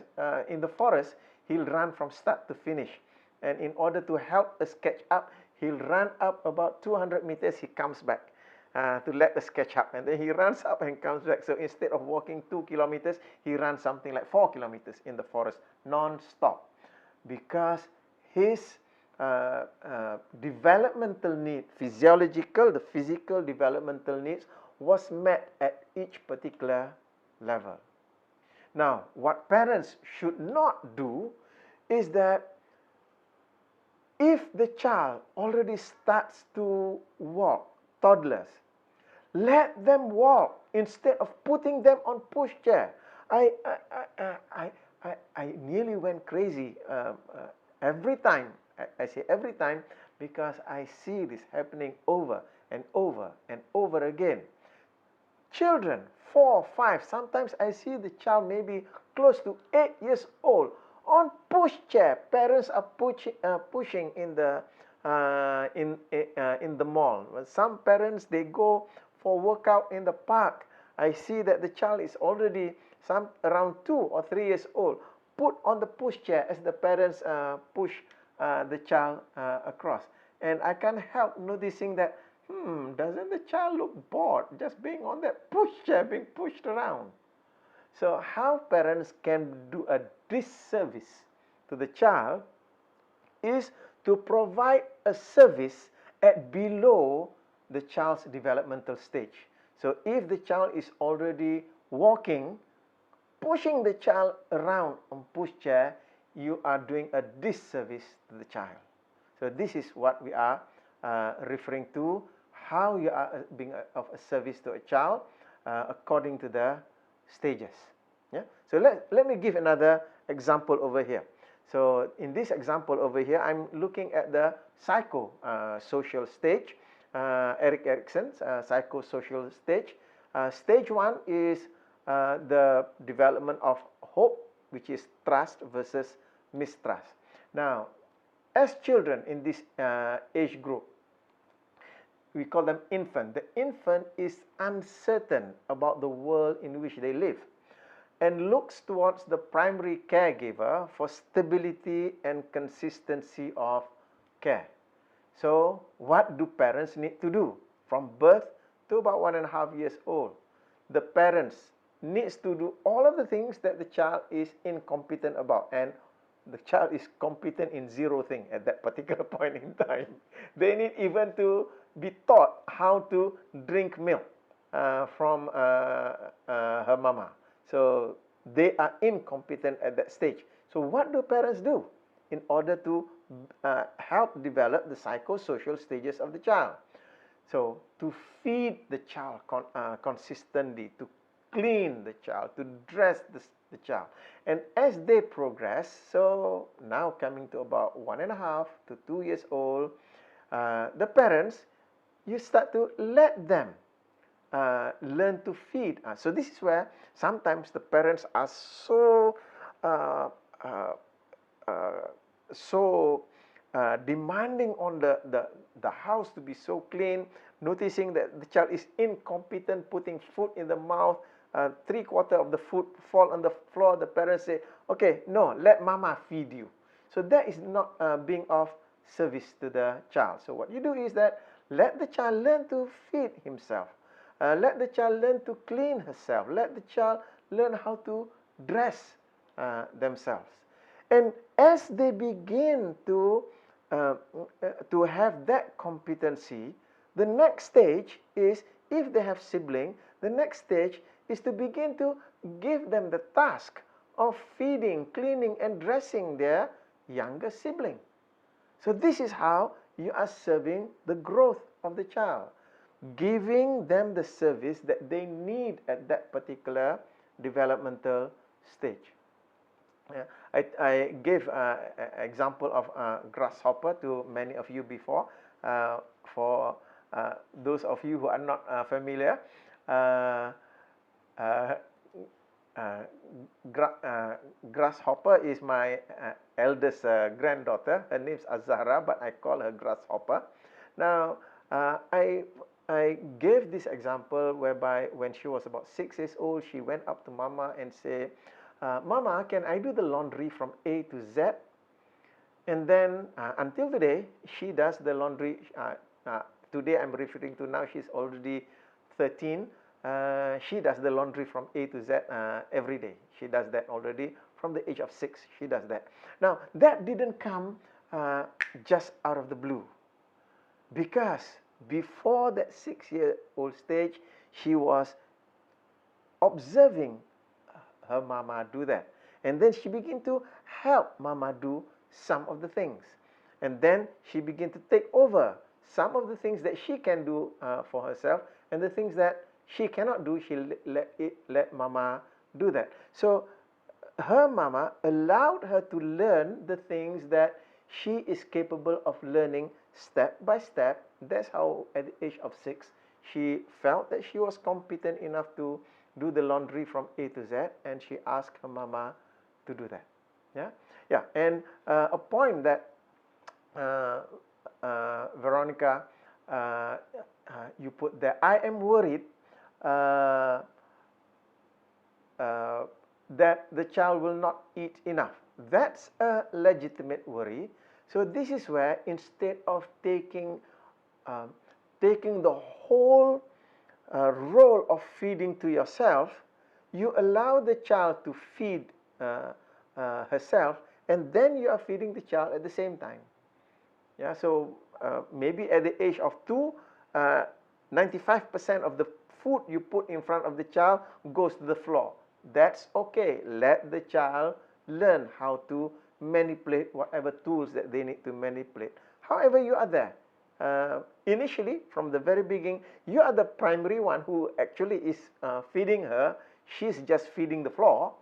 in the forest, he'll run from start to finish. And in order to help us catch up, He'll run up about 200 meters, he comes back to let us catch up. And then he runs up and comes back. So instead of walking 2 kilometers, he runs something like 4 kilometers in the forest, non-stop. Because his developmental need, the physical developmental needs was met at each particular level. Now, what parents should not do is that if the child already starts to walk, toddlers, let them walk instead of putting them on pushchair. I nearly went crazy every time. I say every time because I see this happening over and over and over again. Children, 4, 5, sometimes I see the child maybe close to 8 years old on pushchair. Parents are pushing in the mall. Some parents, they go for workout in the park. I see that the child is already around 2 or 3 years old, put on the pushchair as the parents push the child across. And I can't help noticing that, doesn't the child look bored just being on that pushchair, being pushed around? So how parents can do a disservice to the child is to provide a service at below the child's developmental stage. So if the child is already walking, pushing the child around on pushchair, you are doing a disservice to the child. So this is what we are referring to, how you are being of a service to a child according to the stages. Yeah. So let me give another example over here. So in this example over here, I'm looking at the psychosocial stage, Erik Erikson's psychosocial stage. Stage 1 is the development of hope, which is trust versus mistrust. Now, as children in this age group, we call them infant. The infant is uncertain about the world in which they live and looks towards the primary caregiver for stability and consistency of care. So, what do parents need to do? From birth to about 1.5 years old, the parents needs to do all of the things that the child is incompetent about, and the child is competent in 0 thing at that particular point in time. They need even to be taught how to drink milk from her mama. So they are incompetent at that stage. So what do parents do in order to help develop the psychosocial stages of the child? So to feed the child consistently, to clean the child, to dress the child. And as they progress, so now coming to about 1.5 to 2 years old, the parents, you start to let them learn to feed. So this is where sometimes the parents are so demanding on the house to be so clean, noticing that the child is incompetent putting food in the mouth, 3/4 of the food fall on the floor. The parents say, okay, no, let mama feed you. So that is not being of service to the child. So what you do is that let the child learn to feed himself. Let the child learn to clean herself. Let the child learn how to dress themselves. And as they begin to have that competency, the next stage is, if they have siblings, the next stage is to begin to give them the task of feeding, cleaning, and dressing their younger sibling. So this is how you are serving the growth of the child, giving them the service that they need at that particular developmental stage. I gave an example of grasshopper to many of you before. For those of you who are not familiar, grasshopper is my eldest granddaughter. Her name's Azahra, but I call her grasshopper. Now, I gave this example whereby when she was about 6 years old, she went up to Mama and said, Mama, can I do the laundry from A to Z? And then until today, she does the laundry. Today I'm referring to now, she's already 13. She does the laundry from A to Z every day. She does that already from the age of 6. She does that. Now, that didn't come just out of the blue, because before that 6-year-old stage, she was observing her mama do that. And then she began to help mama do some of the things. And then she began to take over some of the things that she can do for herself, and the things that she cannot do, she let mama do that. So her mama allowed her to learn the things that she is capable of learning step by step. That's how at the age of 6, she felt that she was competent enough to do the laundry from A to Z, and she asked her mama to do that. Yeah. And a point that Veronica, you put there, I am worried that the child will not eat enough. That's a legitimate worry. So this is where, instead of taking the whole role of feeding to yourself, you allow the child to feed herself, and then you are feeding the child at the same time. Yeah, so maybe at the age of 2, 95% of the food you put in front of the child goes to the floor. That's okay. Let the child learn how to manipulate whatever tools that they need to manipulate. However, you are there. Initially, from the very beginning, you are the primary one who actually is feeding her. She's just feeding the floor.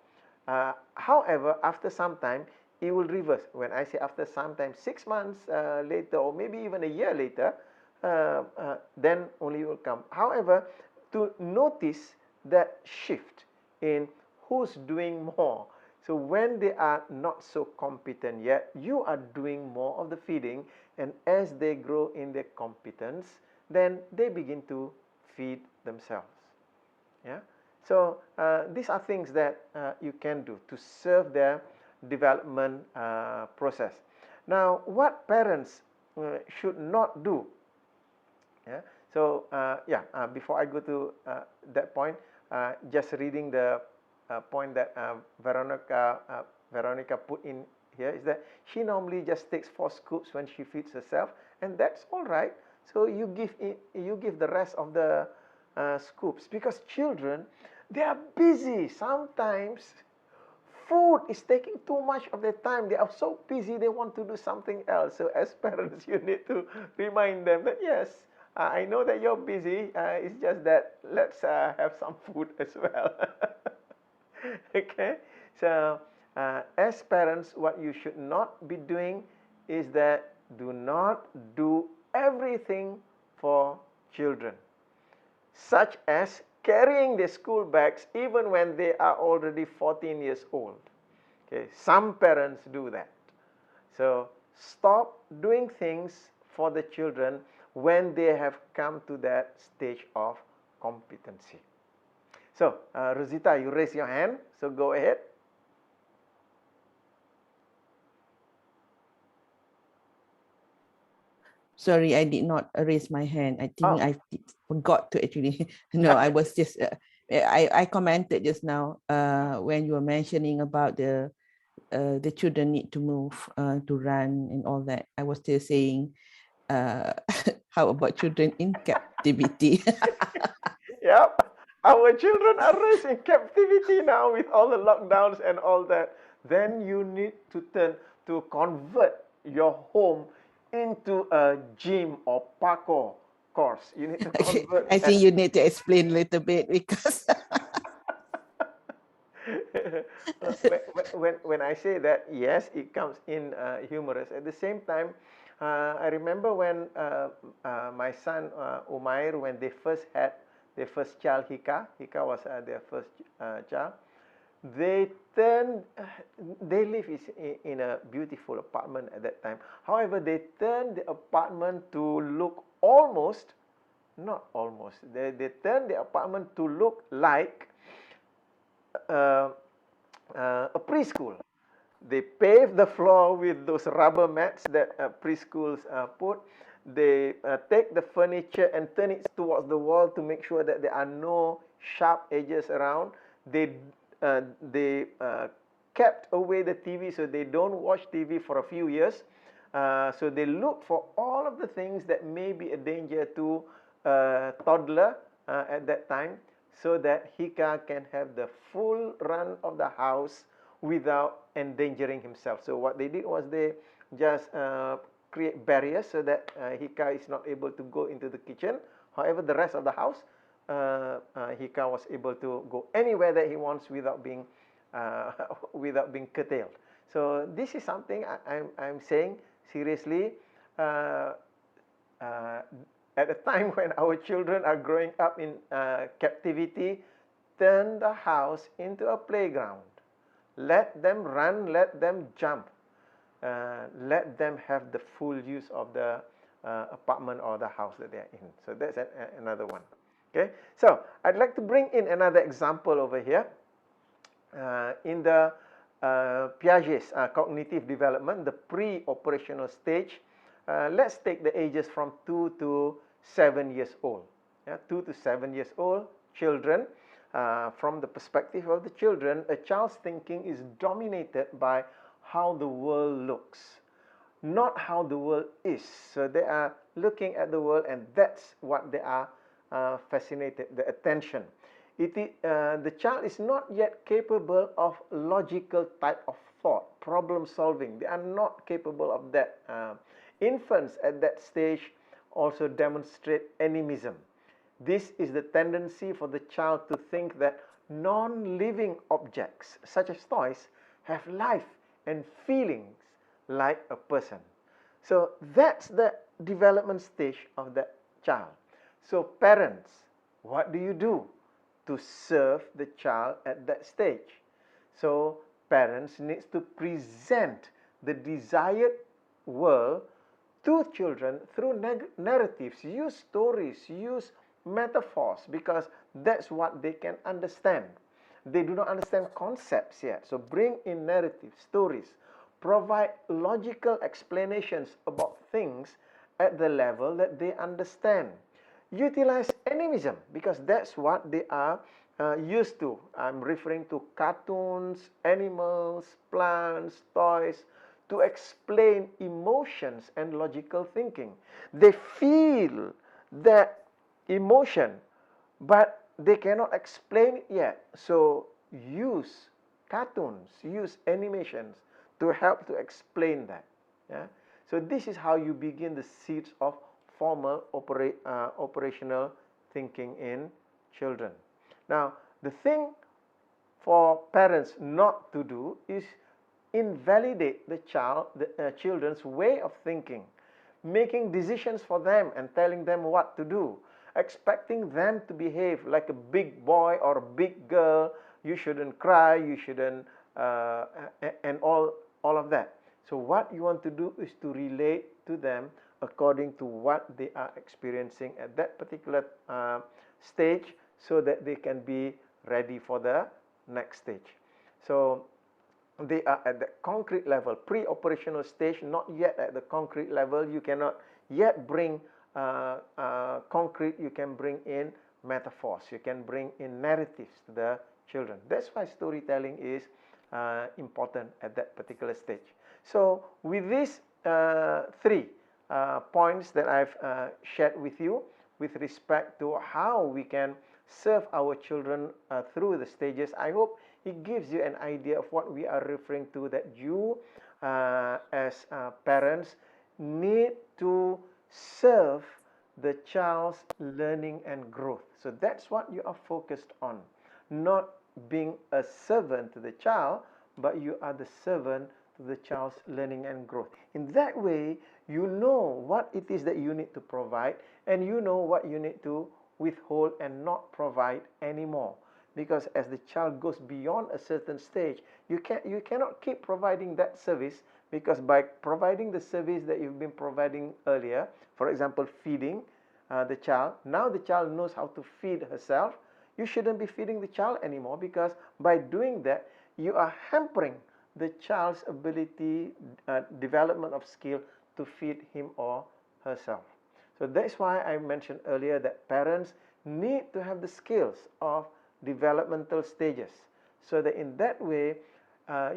However, after some time, it will reverse. When I say after some time, 6 months later, or maybe even a year later, then only will come. However, to notice that shift in who's doing more. So when they are not so competent yet, you are doing more of the feeding, and as they grow in their competence, then they begin to feed themselves. Yeah. So these are things that you can do to serve their development process. Now, what parents should not do? Yeah. So before I go to that point, just reading the point that Veronica put in here is that she normally just takes 4 scoops when she feeds herself, and that's all right. So you give the rest of the scoops, because children, they are busy. Sometimes food is taking too much of their time. They are so busy, they want to do something else. So as parents, you need to remind them that, yes, I know that you're busy. It's just that let's have some food as well. Okay. So as parents, what you should not be doing is that do not do everything for children, such as carrying their school bags even when they are already 14 years old. Okay, some parents do that. So stop doing things for the children when they have come to that stage of competency. So Rosita, you raise your hand, so go ahead.
Sorry, I did not raise my hand. I think I forgot to actually. No, I was just. I commented just now when you were mentioning about the children need to move, to run and all that. I was still saying, how about children in captivity?
Yep, our children are raised in captivity now with all the lockdowns and all that. Then you need to convert your home into a gym or parkour course. You need to convert.
I think you need to explain a little bit, because
when I say that, yes, it comes in humorous. At the same time, I remember when my son Umair, when they first had their first child, Hika was their first child. They live in a beautiful apartment at that time. However, they turned the apartment to look they turned the apartment to look like a preschool. They pave the floor with those rubber mats that preschools put. They take the furniture and turn it towards the wall to make sure that there are no sharp edges around. They kept away the TV, so they don't watch TV for a few years. So they look for all of the things that may be a danger to a toddler at that time, so that Hika can have the full run of the house without endangering himself. So what they did was they just create barriers so that Hika is not able to go into the kitchen. However, the rest of the house, Hika was able to go anywhere that he wants without being curtailed. So this is something I'm saying seriously. At a time when our children are growing up in captivity, turn the house into a playground. Let them run, let them jump. Let them have the full use of the apartment or the house that they are in. So that's another one. Okay, so I'd like to bring in another example over here. In the Piaget's cognitive development, the pre-operational stage, let's take the ages from 2 to 7 years old. 2 to 7 years old children. From the perspective of the children, a child's thinking is dominated by how the world looks, not how the world is. So they are looking at the world, and that's what they are fascinated, the attention. The child is not yet capable of logical type of thought, problem solving. They are not capable of that. Infants at that stage also demonstrate animism. This is the tendency for the child to think that non-living objects, such as toys, have life and feelings like a person. So that's the development stage of that child. So parents, what do you do to serve the child at that stage? So parents need to present the desired world to children through narratives. Use stories, use metaphors, because that's what they can understand. They do not understand concepts yet. So bring in narratives, stories, provide logical explanations about things at the level that they understand. Utilize animism, because that's what they are used to. I'm referring to cartoons, animals, plants, toys, to explain emotions and logical thinking. They feel that emotion, but they cannot explain it yet. So use cartoons, use animations to help to explain that. Yeah? So this is how you begin the seeds of formal operational thinking in children. Now, the thing for parents not to do is invalidate the children's way of thinking, making decisions for them and telling them what to do, expecting them to behave like a big boy or a big girl. You shouldn't cry, you shouldn't, and all of that. So what you want to do is to relate to them according to what they are experiencing at that particular stage, so that they can be ready for the next stage. So they are at the concrete level, pre-operational stage, not yet at the concrete level. You cannot yet bring concrete. You can bring in metaphors. You can bring in narratives to the children. That's why storytelling is important at that particular stage. So with these three points that I've shared with you with respect to how we can serve our children through the stages, I hope it gives you an idea of what we are referring to, that you as parents need to serve the child's learning and growth. So that's what you are focused on, not being a servant to the child, but you are the servant to the child's learning and growth. In that way, you know what it is that you need to provide, and you know what you need to withhold and not provide anymore. Because as the child goes beyond a certain stage, you cannot keep providing that service, because by providing the service that you've been providing earlier, for example, feeding the child, now the child knows how to feed herself. You shouldn't be feeding the child anymore, because by doing that, you are hampering the child's ability, development of skill to feed him or herself. So that's why I mentioned earlier that parents need to have the skills of developmental stages, so that in that way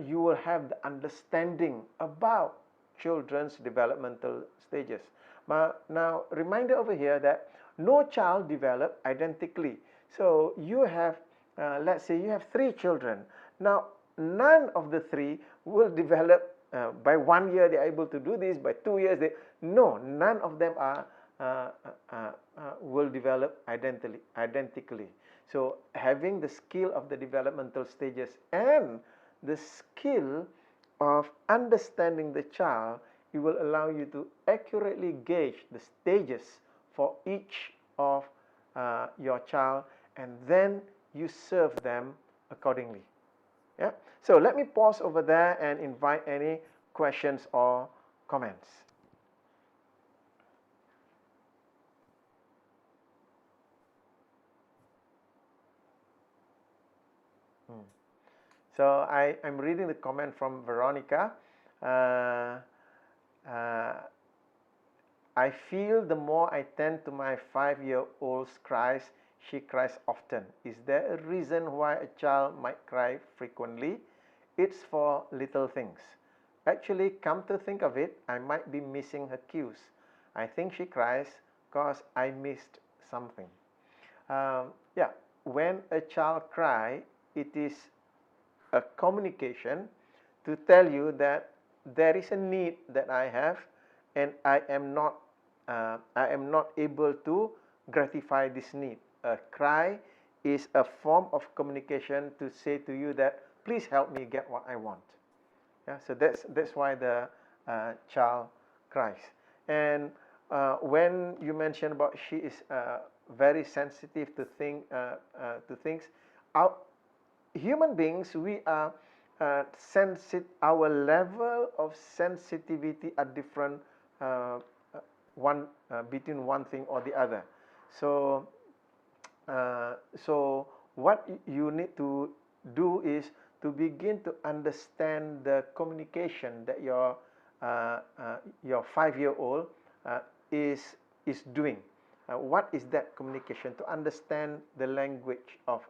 you will have the understanding about children's developmental stages. Now, reminder over here that no child develop identically. So you have, let's say you have 3 children. Now, none of the 3 will develop by 1 year they are able to do this, by 2 years none of them are will develop identically. So having the skill of the developmental stages and the skill of understanding the child, it will allow you to accurately gauge the stages for each of your child, and then you serve them accordingly. Yeah. So let me pause over there and invite any questions or comments. So I'm reading the comment from Veronica. I feel the more I tend to my 5-year-old's cries, she cries often. Is there a reason why a child might cry frequently? It's for little things. Actually, come to think of it, I might be missing her cues. I think she cries because I missed something. Yeah, when a child cries, it is a communication to tell you that there is a need that I have, and I am not able to gratify this need. A cry is a form of communication to say to you that please help me get what I want. Yeah, so that's why the child cries. And when you mention about she is very sensitive to things, human beings, we are our level of sensitivity are different between one thing or the other. So what you need to do is to begin to understand the communication that your 5-year-old is doing. What is that communication? To understand the language of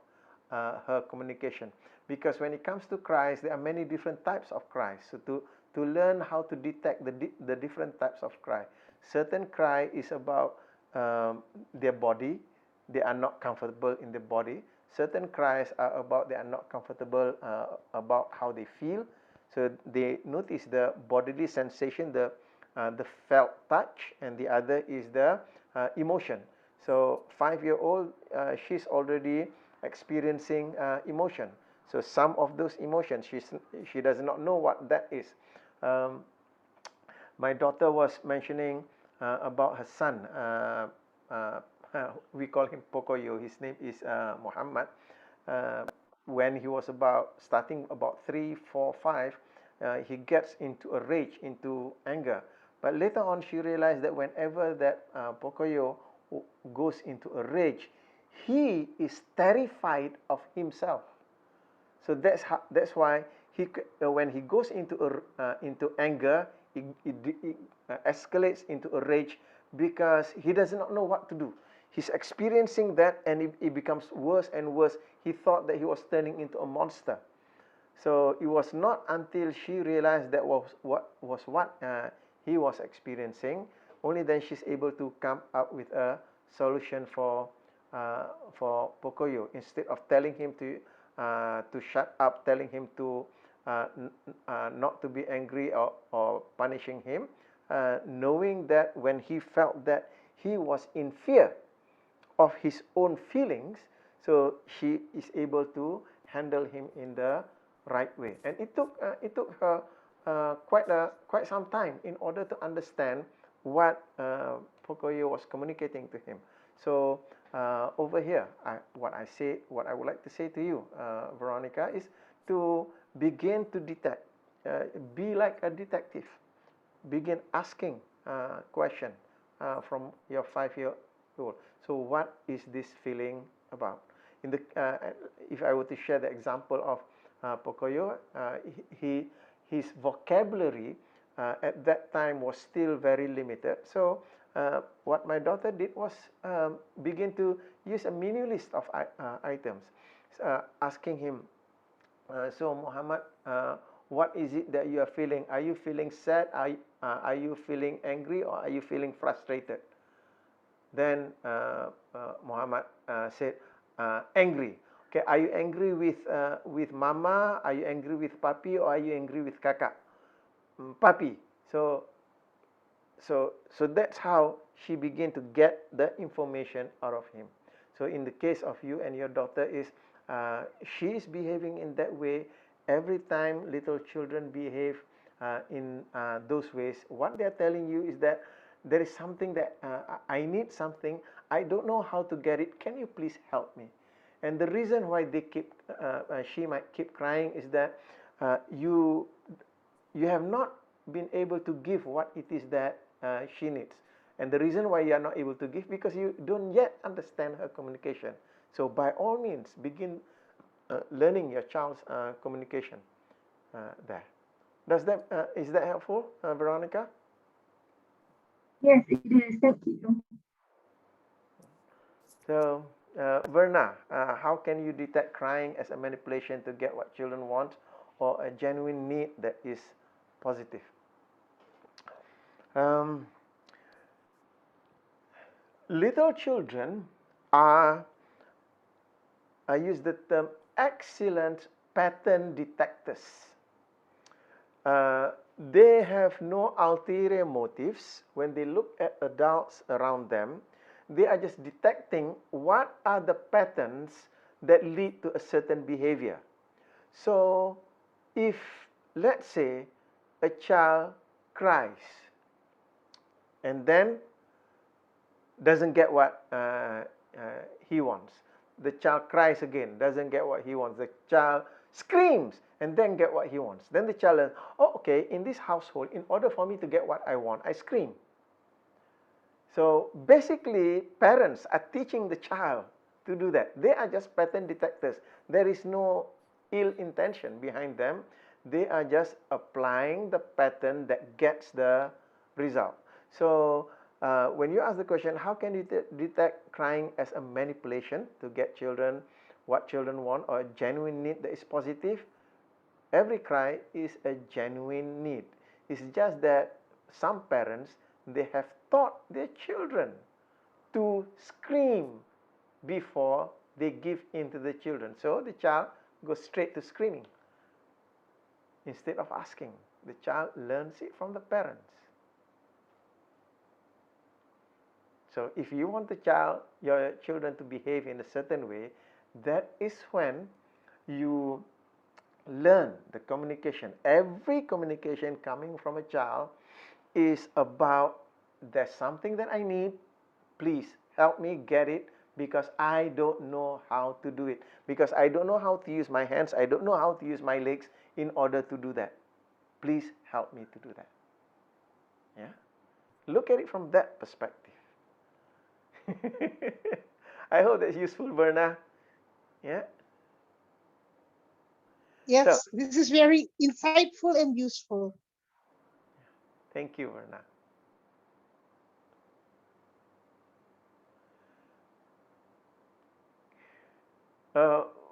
her communication, because when it comes to cries, there are many different types of cries. So to learn how to detect the different types of cry. Certain cry is about their body, they are not comfortable in their body. Certain cries are about they are not comfortable about how they feel. So they notice the bodily sensation, the felt touch, and the other is the emotion. So 5-year-old, she's already experiencing emotion. So some of those emotions she does not know what that is. My daughter was mentioning about her son. We call him Pocoyo. His name is Muhammad. When he was starting about 3, 4, 5, he gets into a rage, into anger. But later on, she realized that whenever that Pocoyo goes into a rage, he is terrified of himself. So that's why when he goes into anger, it escalates into a rage, because he does not know what to do. He's experiencing that, and it becomes worse and worse. He thought that he was turning into a monster. So it was not until she realized that what he was experiencing. Only then she's able to come up with a solution for Pocoyo. Instead of telling him to shut up, telling him to not to be angry or punishing him, knowing that when he felt that he was in fear of his own feelings, so she is able to handle him in the right way. And it took her quite some time in order to understand what Pocoyo was communicating to him. So over here, what I would like to say to you, Veronica, is to begin to detect. Be like a detective. Begin asking question from your 5-year-old. So what is this feeling about? If I were to share the example of Pocoyo, his vocabulary at that time was still very limited. So what my daughter did was begin to use a menu list of items, asking him, so Muhammad, what is it that you are feeling? Are you feeling sad? Are you feeling angry, or are you feeling frustrated? Then Muhammad said, angry. Okay, are you angry with mama? Are you angry with papi, or are you angry with kakak? Papi. So that's how she began to get the information out of him. So in the case of you and your daughter is, she is behaving in that way. Every time little children behave in those ways, what they are telling you is that there is something that I need something, I don't know how to get it, can you please help me? And the reason why they keep, she might keep crying is that you have not been able to give what it is that she needs. And the reason why you are not able to give, because you don't yet understand her communication. So by all means, begin learning your child's communication there. Is that helpful, Veronica?
Yes, it is. Thank you.
So, Verna, how can you detect crying as a manipulation to get what children want, or a genuine need that is positive? Little children are, I use the term, excellent pattern detectors. They have no ulterior motives. When they look at adults around them, they are just detecting what are the patterns that lead to a certain behavior. So if, let's say, a child cries and then doesn't get what he wants, the child cries again, doesn't get what he wants, the child screams and then get what he wants, then the child learns, oh, okay, in this household, in order for me to get what I want, I scream. So basically, parents are teaching the child to do that. They are just pattern detectors. There is no ill intention behind them. They are just applying the pattern that gets the result. So when you ask the question, how can you detect crying as a manipulation to get children what children want, or a genuine need that is positive? Every cry is a genuine need. It's just that some parents, they have taught their children to scream before they give in to the children. So the child goes straight to screaming. Instead of asking, the child learns it from the parents. So if you want your children to behave in a certain way, that is when you learn the communication. Every communication coming from a child is about, there's something that I need, please help me get it, because I don't know how to do it. Because I don't know how to use my hands, I don't know how to use my legs in order to do that. Please help me to do that. Yeah? Look at it from that perspective. I hope that's useful, Verna. Yeah?
Yes, this is very insightful and useful.
Thank you, Verna.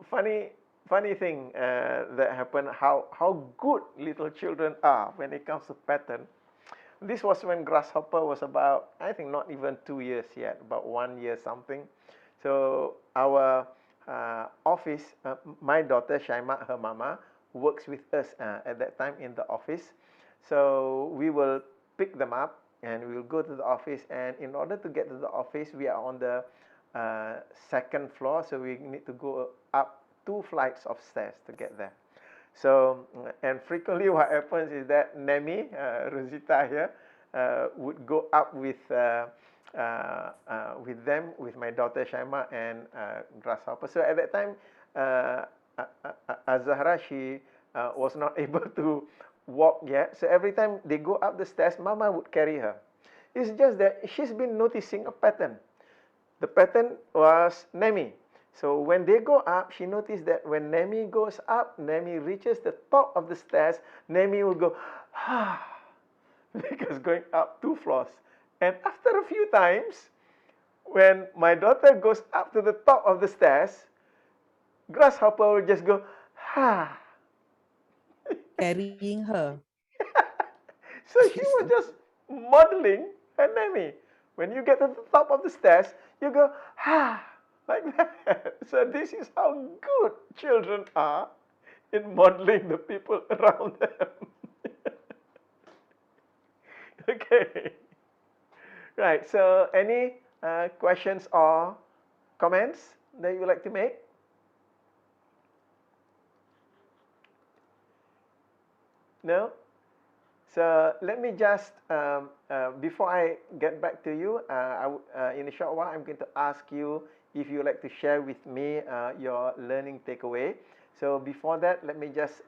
Funny thing that happened, how good little children are when it comes to pattern. This was when Grasshopper was about, I think not even 2 years yet, about 1 year something. So our office, my daughter Shaima, her mama, works with us at that time in the office. So we will pick them up and we will go to the office, and in order to get to the office, we are on the second floor, so we need to go up 2 flights of stairs to get there. So, and frequently what happens is that Nemi, Rosita here, would go up with them, with my daughter Shaima and Grasshopper. So at that time, Azahra, she was not able to walk yet. So every time they go up the stairs, Mama would carry her. It's just that she's been noticing a pattern. The pattern was Nemi. So when they go up, she noticed that when Nemi goes up, Nemi reaches the top of the stairs, Nemi will go, ah, because going up 2 floors. And after a few times, when my daughter goes up to the top of the stairs, Grasshopper will just go, ah.
Carrying her.
So she was just modeling her Nemi. When you get to the top of the stairs, you go, ah, like that. So this is how good children are in modeling the people around them. Okay. Right. So any questions or comments that you would like to make? No? So let me just, before I get back to you, in a short while, I'm going to ask you if you would like to share with me your learning takeaway. So before that, let me just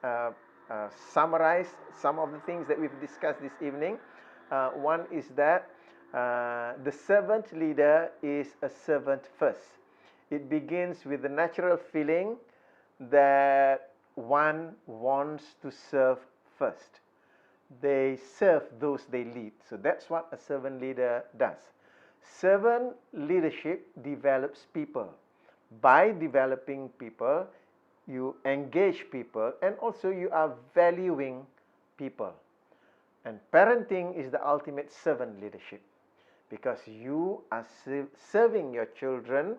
summarize some of the things that we've discussed this evening. One is that the servant leader is a servant first. It begins with the natural feeling that one wants to serve first. They serve those they lead. So that's what a servant leader does. Servant leadership develops people. By developing people, you engage people, and also you are valuing people. And parenting is the ultimate servant leadership, because you are serving your children.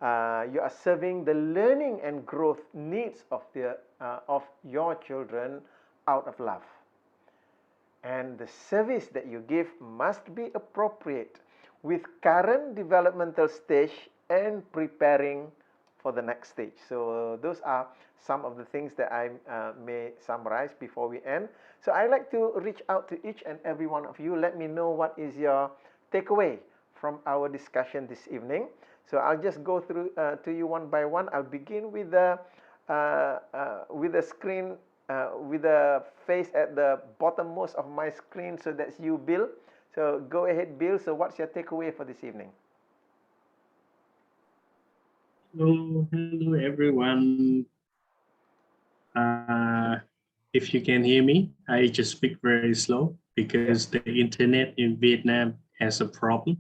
You are serving the learning and growth needs of your children out of love. And the service that you give must be appropriate with current developmental stage and preparing for the next stage. So those are some of the things that I may summarize before we end. So I'd like to reach out to each and every one of you. Let me know what is your takeaway from our discussion this evening. So I'll just go through to you one by one. I'll begin with the screen, with the face at the bottommost of my screen. So that's you, Bill. So go ahead, Bill. So what's your takeaway for this evening?
Hello everyone. If you can hear me, I just speak very slow because the internet in Vietnam has a problem.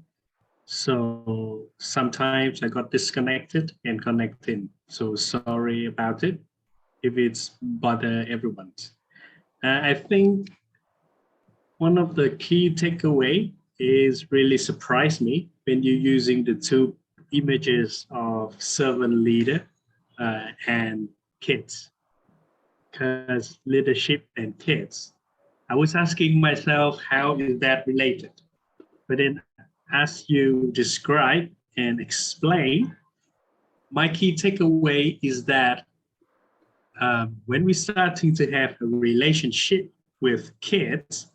So sometimes I got disconnected and connected. So sorry about it if it's bother everyone. I think one of the key takeaway is really surprised me when you're using the two images of servant leader and kids, because leadership and kids. I was asking myself, how is that related? But then as you describe and explain, my key takeaway is that when we're starting to have a relationship with kids,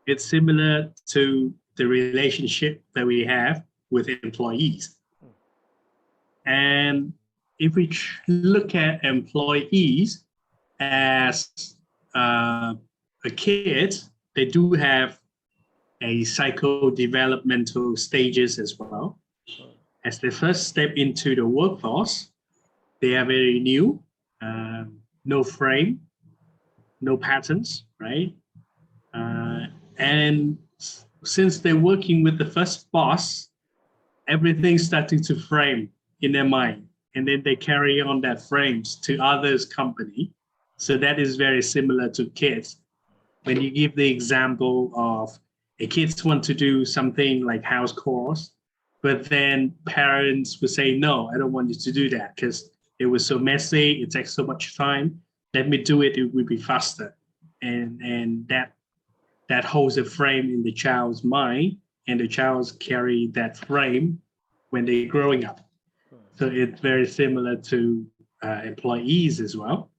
it's similar to the relationship that we have with employees. And if we look at employees as a kid, they do have a psycho-developmental stages as well. As they first step into the workforce, they are very new, no frame, no patterns, right? And since they're working with the first boss, everything's starting to frame in their mind, and then they carry on that frames to others' company. So that is very similar to kids. When you give the example of a kids want to do something like house chores, but then parents would say, no, I don't want you to do that because it was so messy, it takes so much time. Let me do it, it will be faster. And that holds a frame in the child's mind, and the child's carry that frame when they're growing up. So it's very similar to employees as well.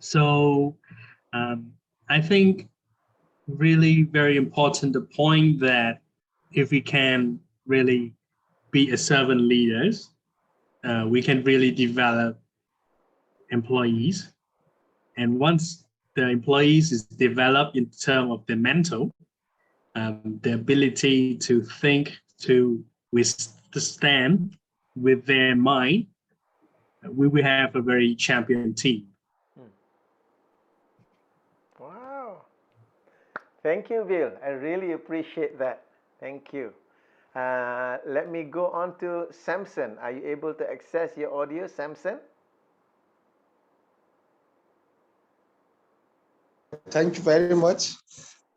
So I think really very important the point that if we can really be a servant leaders, we can really develop employees. And once the employees is developed in terms of the mental, the ability to think, to withstand with their mind, we will have a very champion team.
Wow. Thank you, Bill. I really appreciate that. Thank you. Let me go on to Samson. Are you able to access your audio, Samson?
Thank you very much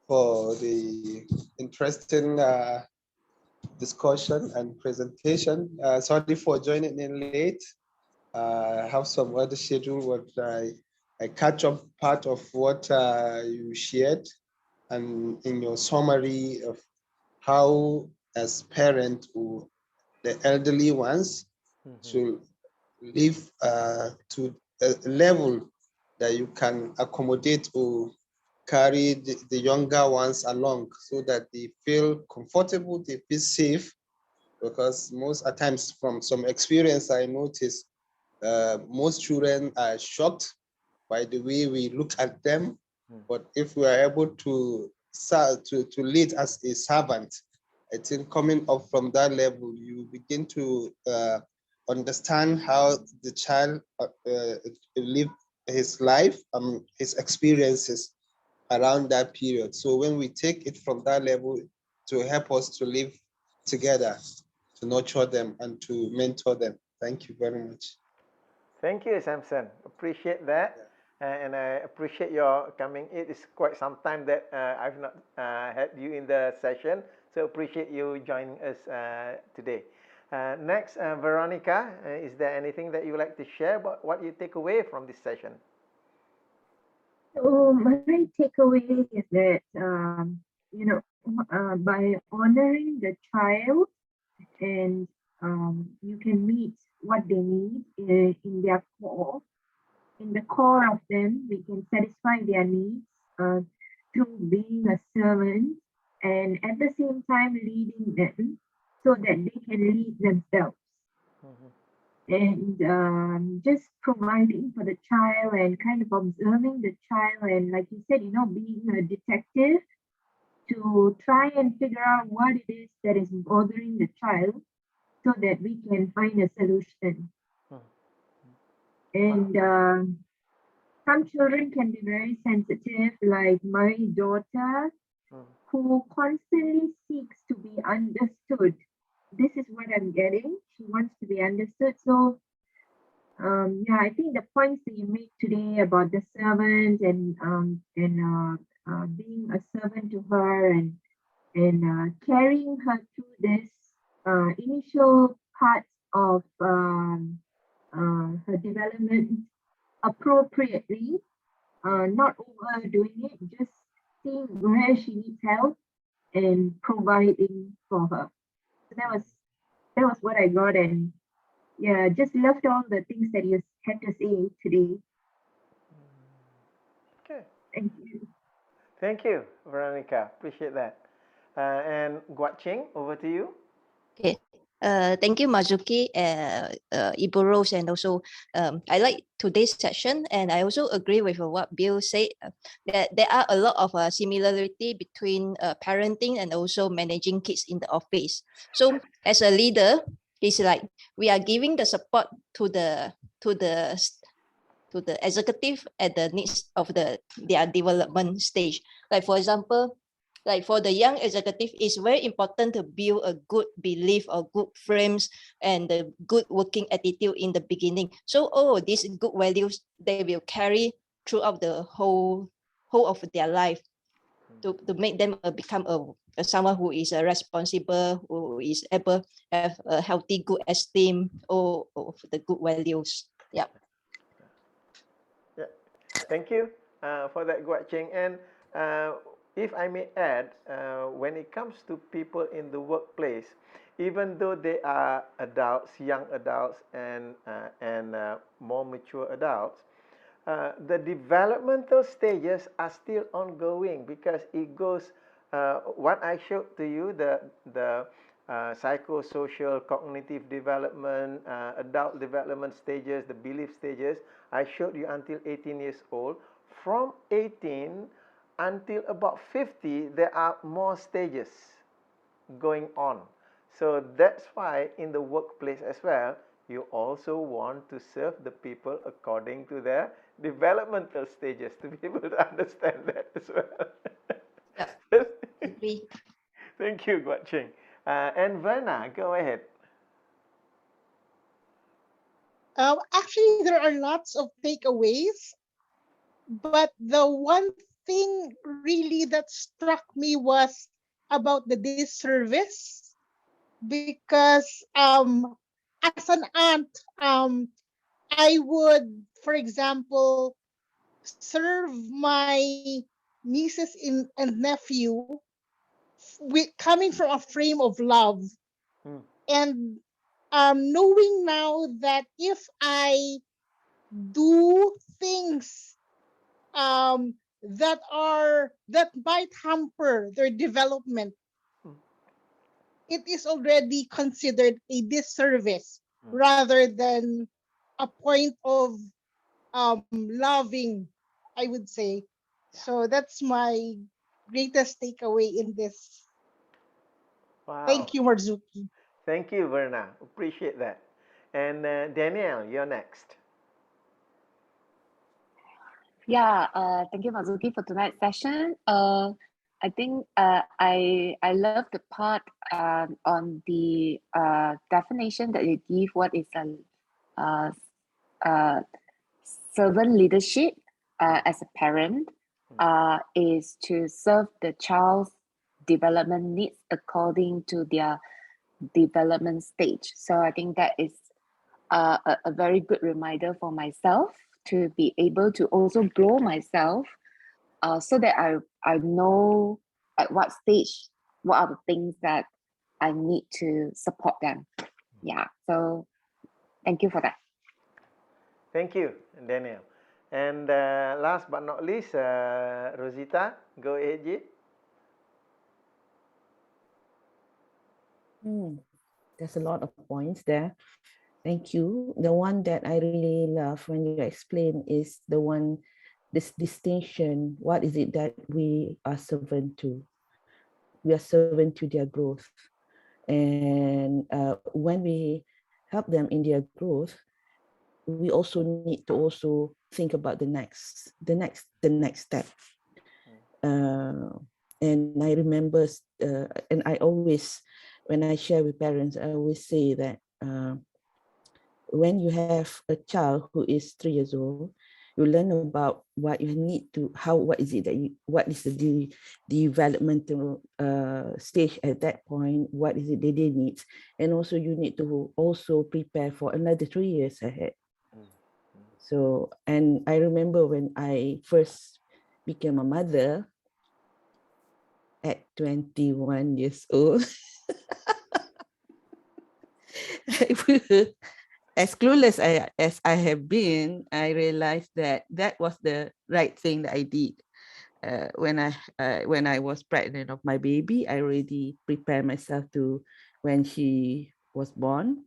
for the interesting discussion and presentation. Sorry for joining in late. I have some other schedule, but I catch up part of what you shared and in your summary of how, as parent or the elderly ones, should live to a level that you can accommodate or carry the younger ones along so that they feel comfortable, they feel safe. Because most at times, from some experience, I notice most children are shocked by the way we look at them. But if we are able to lead as a servant, I think coming up from that level, you begin to understand how the child live his life, his experiences around that period. So when we take it from that level to help us to live together, to nurture them and to mentor them. Thank you very much.
Thank you, Samson. Appreciate that. And I appreciate your coming. It is quite some time that I've not had you in the session. So appreciate you joining us today. Next, Veronica, is there anything that you would like to share about what you take away from this session?
So my takeaway is that, by honoring the child, and you can meet what they need in their core. In the core of them, we can satisfy their needs through being a servant, and at the same time leading them so that they can lead themselves. And just providing for the child and kind of observing the child, and like you said, being a detective to try and figure out what it is that is bothering the child so that we can find a solution. And some children can be very sensitive, like my daughter, who constantly seeks to be understood. This is what I'm getting. She wants to be understood. So, I think the points that you made today about the servant and being a servant to her and carrying her through this initial part of her development appropriately, not overdoing it, just seeing where she needs help and providing for her. So that was what I got, and just loved all the things that you had to say today.
Okay.
Thank you.
Thank you, Veronica. Appreciate that. And Guat Ching, over to you.
Okay. Thank you, Marzuki, Ibu Rose, and also I like today's session, and I also agree with what Bill said, that there are a lot of similarity between parenting and also managing kids in the office. So as a leader, it's like we are giving the support to the executive at the needs of their development stage. Like for example, like for the young executive, it's very important to build a good belief or good frames and the good working attitude in the beginning. So these good values, they will carry throughout the whole of their life to make them become someone who is responsible, who is able to have a healthy, good esteem of the good values. Yeah.
Yeah. Thank you for that, Guat Ching. And if I may add, when it comes to people in the workplace, even though they are adults, young adults, and more mature adults, the developmental stages are still ongoing because it goes. What I showed to you, the psychosocial cognitive development, adult development stages, the belief stages, I showed you until 18 years old. From 18 until about 50, there are more stages going on. So that's why in the workplace as well, you also want to serve the people according to their developmental stages, to be able to understand that as well.
Yeah, agree.
Thank you, Guat Ching. And Verna, go ahead.
Actually, there are lots of takeaways, but the one thing really that struck me was about the disservice, because as an aunt, I would, for example, serve my nieces and nephew with coming from a frame of love,
Mm.
and knowing now that if I do things that might hamper their development,
Mm.
it is already considered a disservice
Mm.
rather than a point of loving, I would say. So that's my greatest takeaway in this.
Wow.
Thank you, Marzuki.
Thank you, Verna. Appreciate that. And Danielle, you're next.
Yeah, thank you, Mazuki, for tonight's session. I think I love the part on the definition that you give. What is a uh, uh, servant leadership as a parent is to serve the child's development needs according to their development stage. So I think that is a very good reminder for myself to be able to also grow myself so that I know at what stage, what are the things that I need to support them. Yeah, so thank you for that.
Thank you, Daniel. And last but not least, Rosita, go ahead, Ji.
There's a lot of points there. Thank you. The one that I really love when you explain is the one, this distinction. What is it that we are servant to? We are servant to their growth. And when we help them in their growth, we also need to also think about the next step. And I remember, and I always, when I share with parents, I always say that when you have a child who is 3 years old, you learn about what you need to, what is it that you, what is the developmental stage at that point, what is it that they need, and also you need to also prepare for another 3 years ahead. So, and I remember when I first became a mother at 21 years old, as clueless as I have been, I realized that that was the right thing that I did. When I was pregnant of my baby, I already prepared myself to when she was born.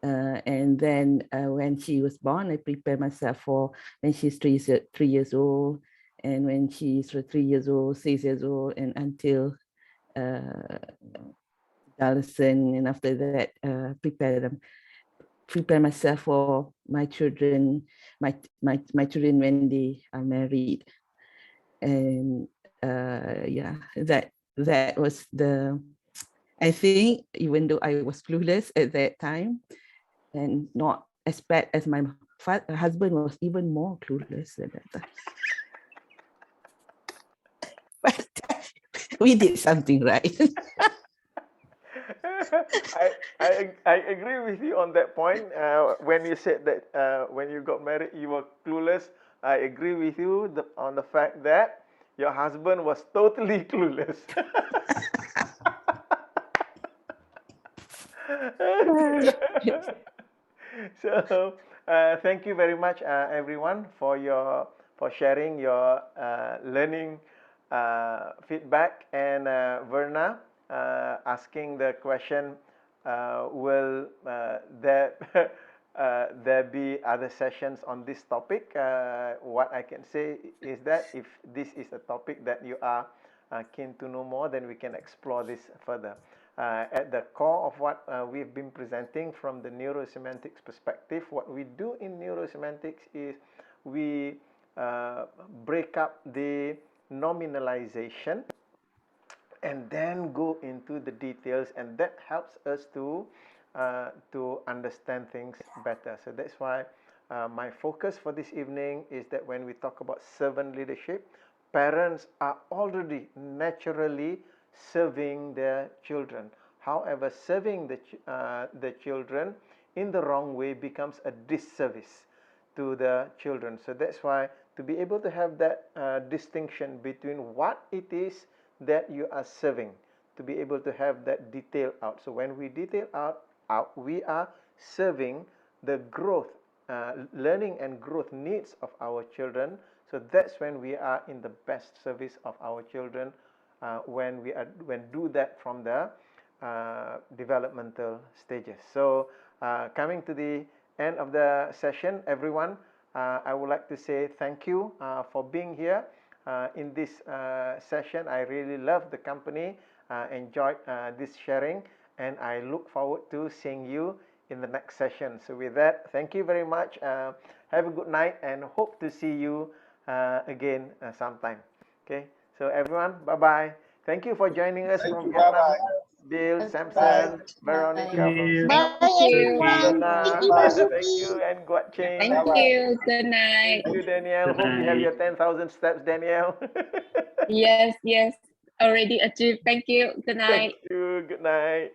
And then when she was born, I prepared myself for when she's 3 years old, and when she's 3 years old, 6 years old, and until adolescent. And after that, prepare myself for my children, my children when they are married. And yeah, that was the, I think, even though I was clueless at that time and not as bad as my husband was, even more clueless at that time. But we did something right.
I agree with you on that point. When you said that when you got married, you were clueless. I agree with you on the fact that your husband was totally clueless. So thank you very much, everyone, for sharing your learning feedback. And Verna asking the question, will there there be other sessions on this topic? What I can say is that if this is a topic that you are keen to know more, then we can explore this further. at the core of what we've been presenting from the neurosemantics perspective, what we do in neurosemantics is we break up the nominalization and then go into the details, and that helps us to understand things better. So that's why my focus for this evening is that when we talk about servant leadership, parents are already naturally serving their children. However, serving the children in the wrong way becomes a disservice to the children. So that's why to be able to have that distinction between what it is that you are serving, to be able to have that detail out. So when we detail out we are serving the growth, learning and growth needs of our children. So that's when we are in the best service of our children, when do that from the developmental stages. So coming to the end of the session, everyone, I would like to say thank you for being here in this session. I really love the company, enjoyed this sharing, and I look forward to seeing you in the next session. So with that, thank you very much. Have a good night and hope to see you again sometime. Okay, so everyone, bye-bye. Thank you for joining us from Vietnam. Bill, Samson, Veronica from
Bye,
Thank you.
everyone. Thank you,
Singapore. Thank
Marzuki.
you, and Guat Ching.
Thank you. Good night.
Thank you, Danielle.
Good
Hope you have
night.
your 10,000 steps, Danielle.
Yes, yes. Already achieved. Thank you. Good night.
Thank you. Good night.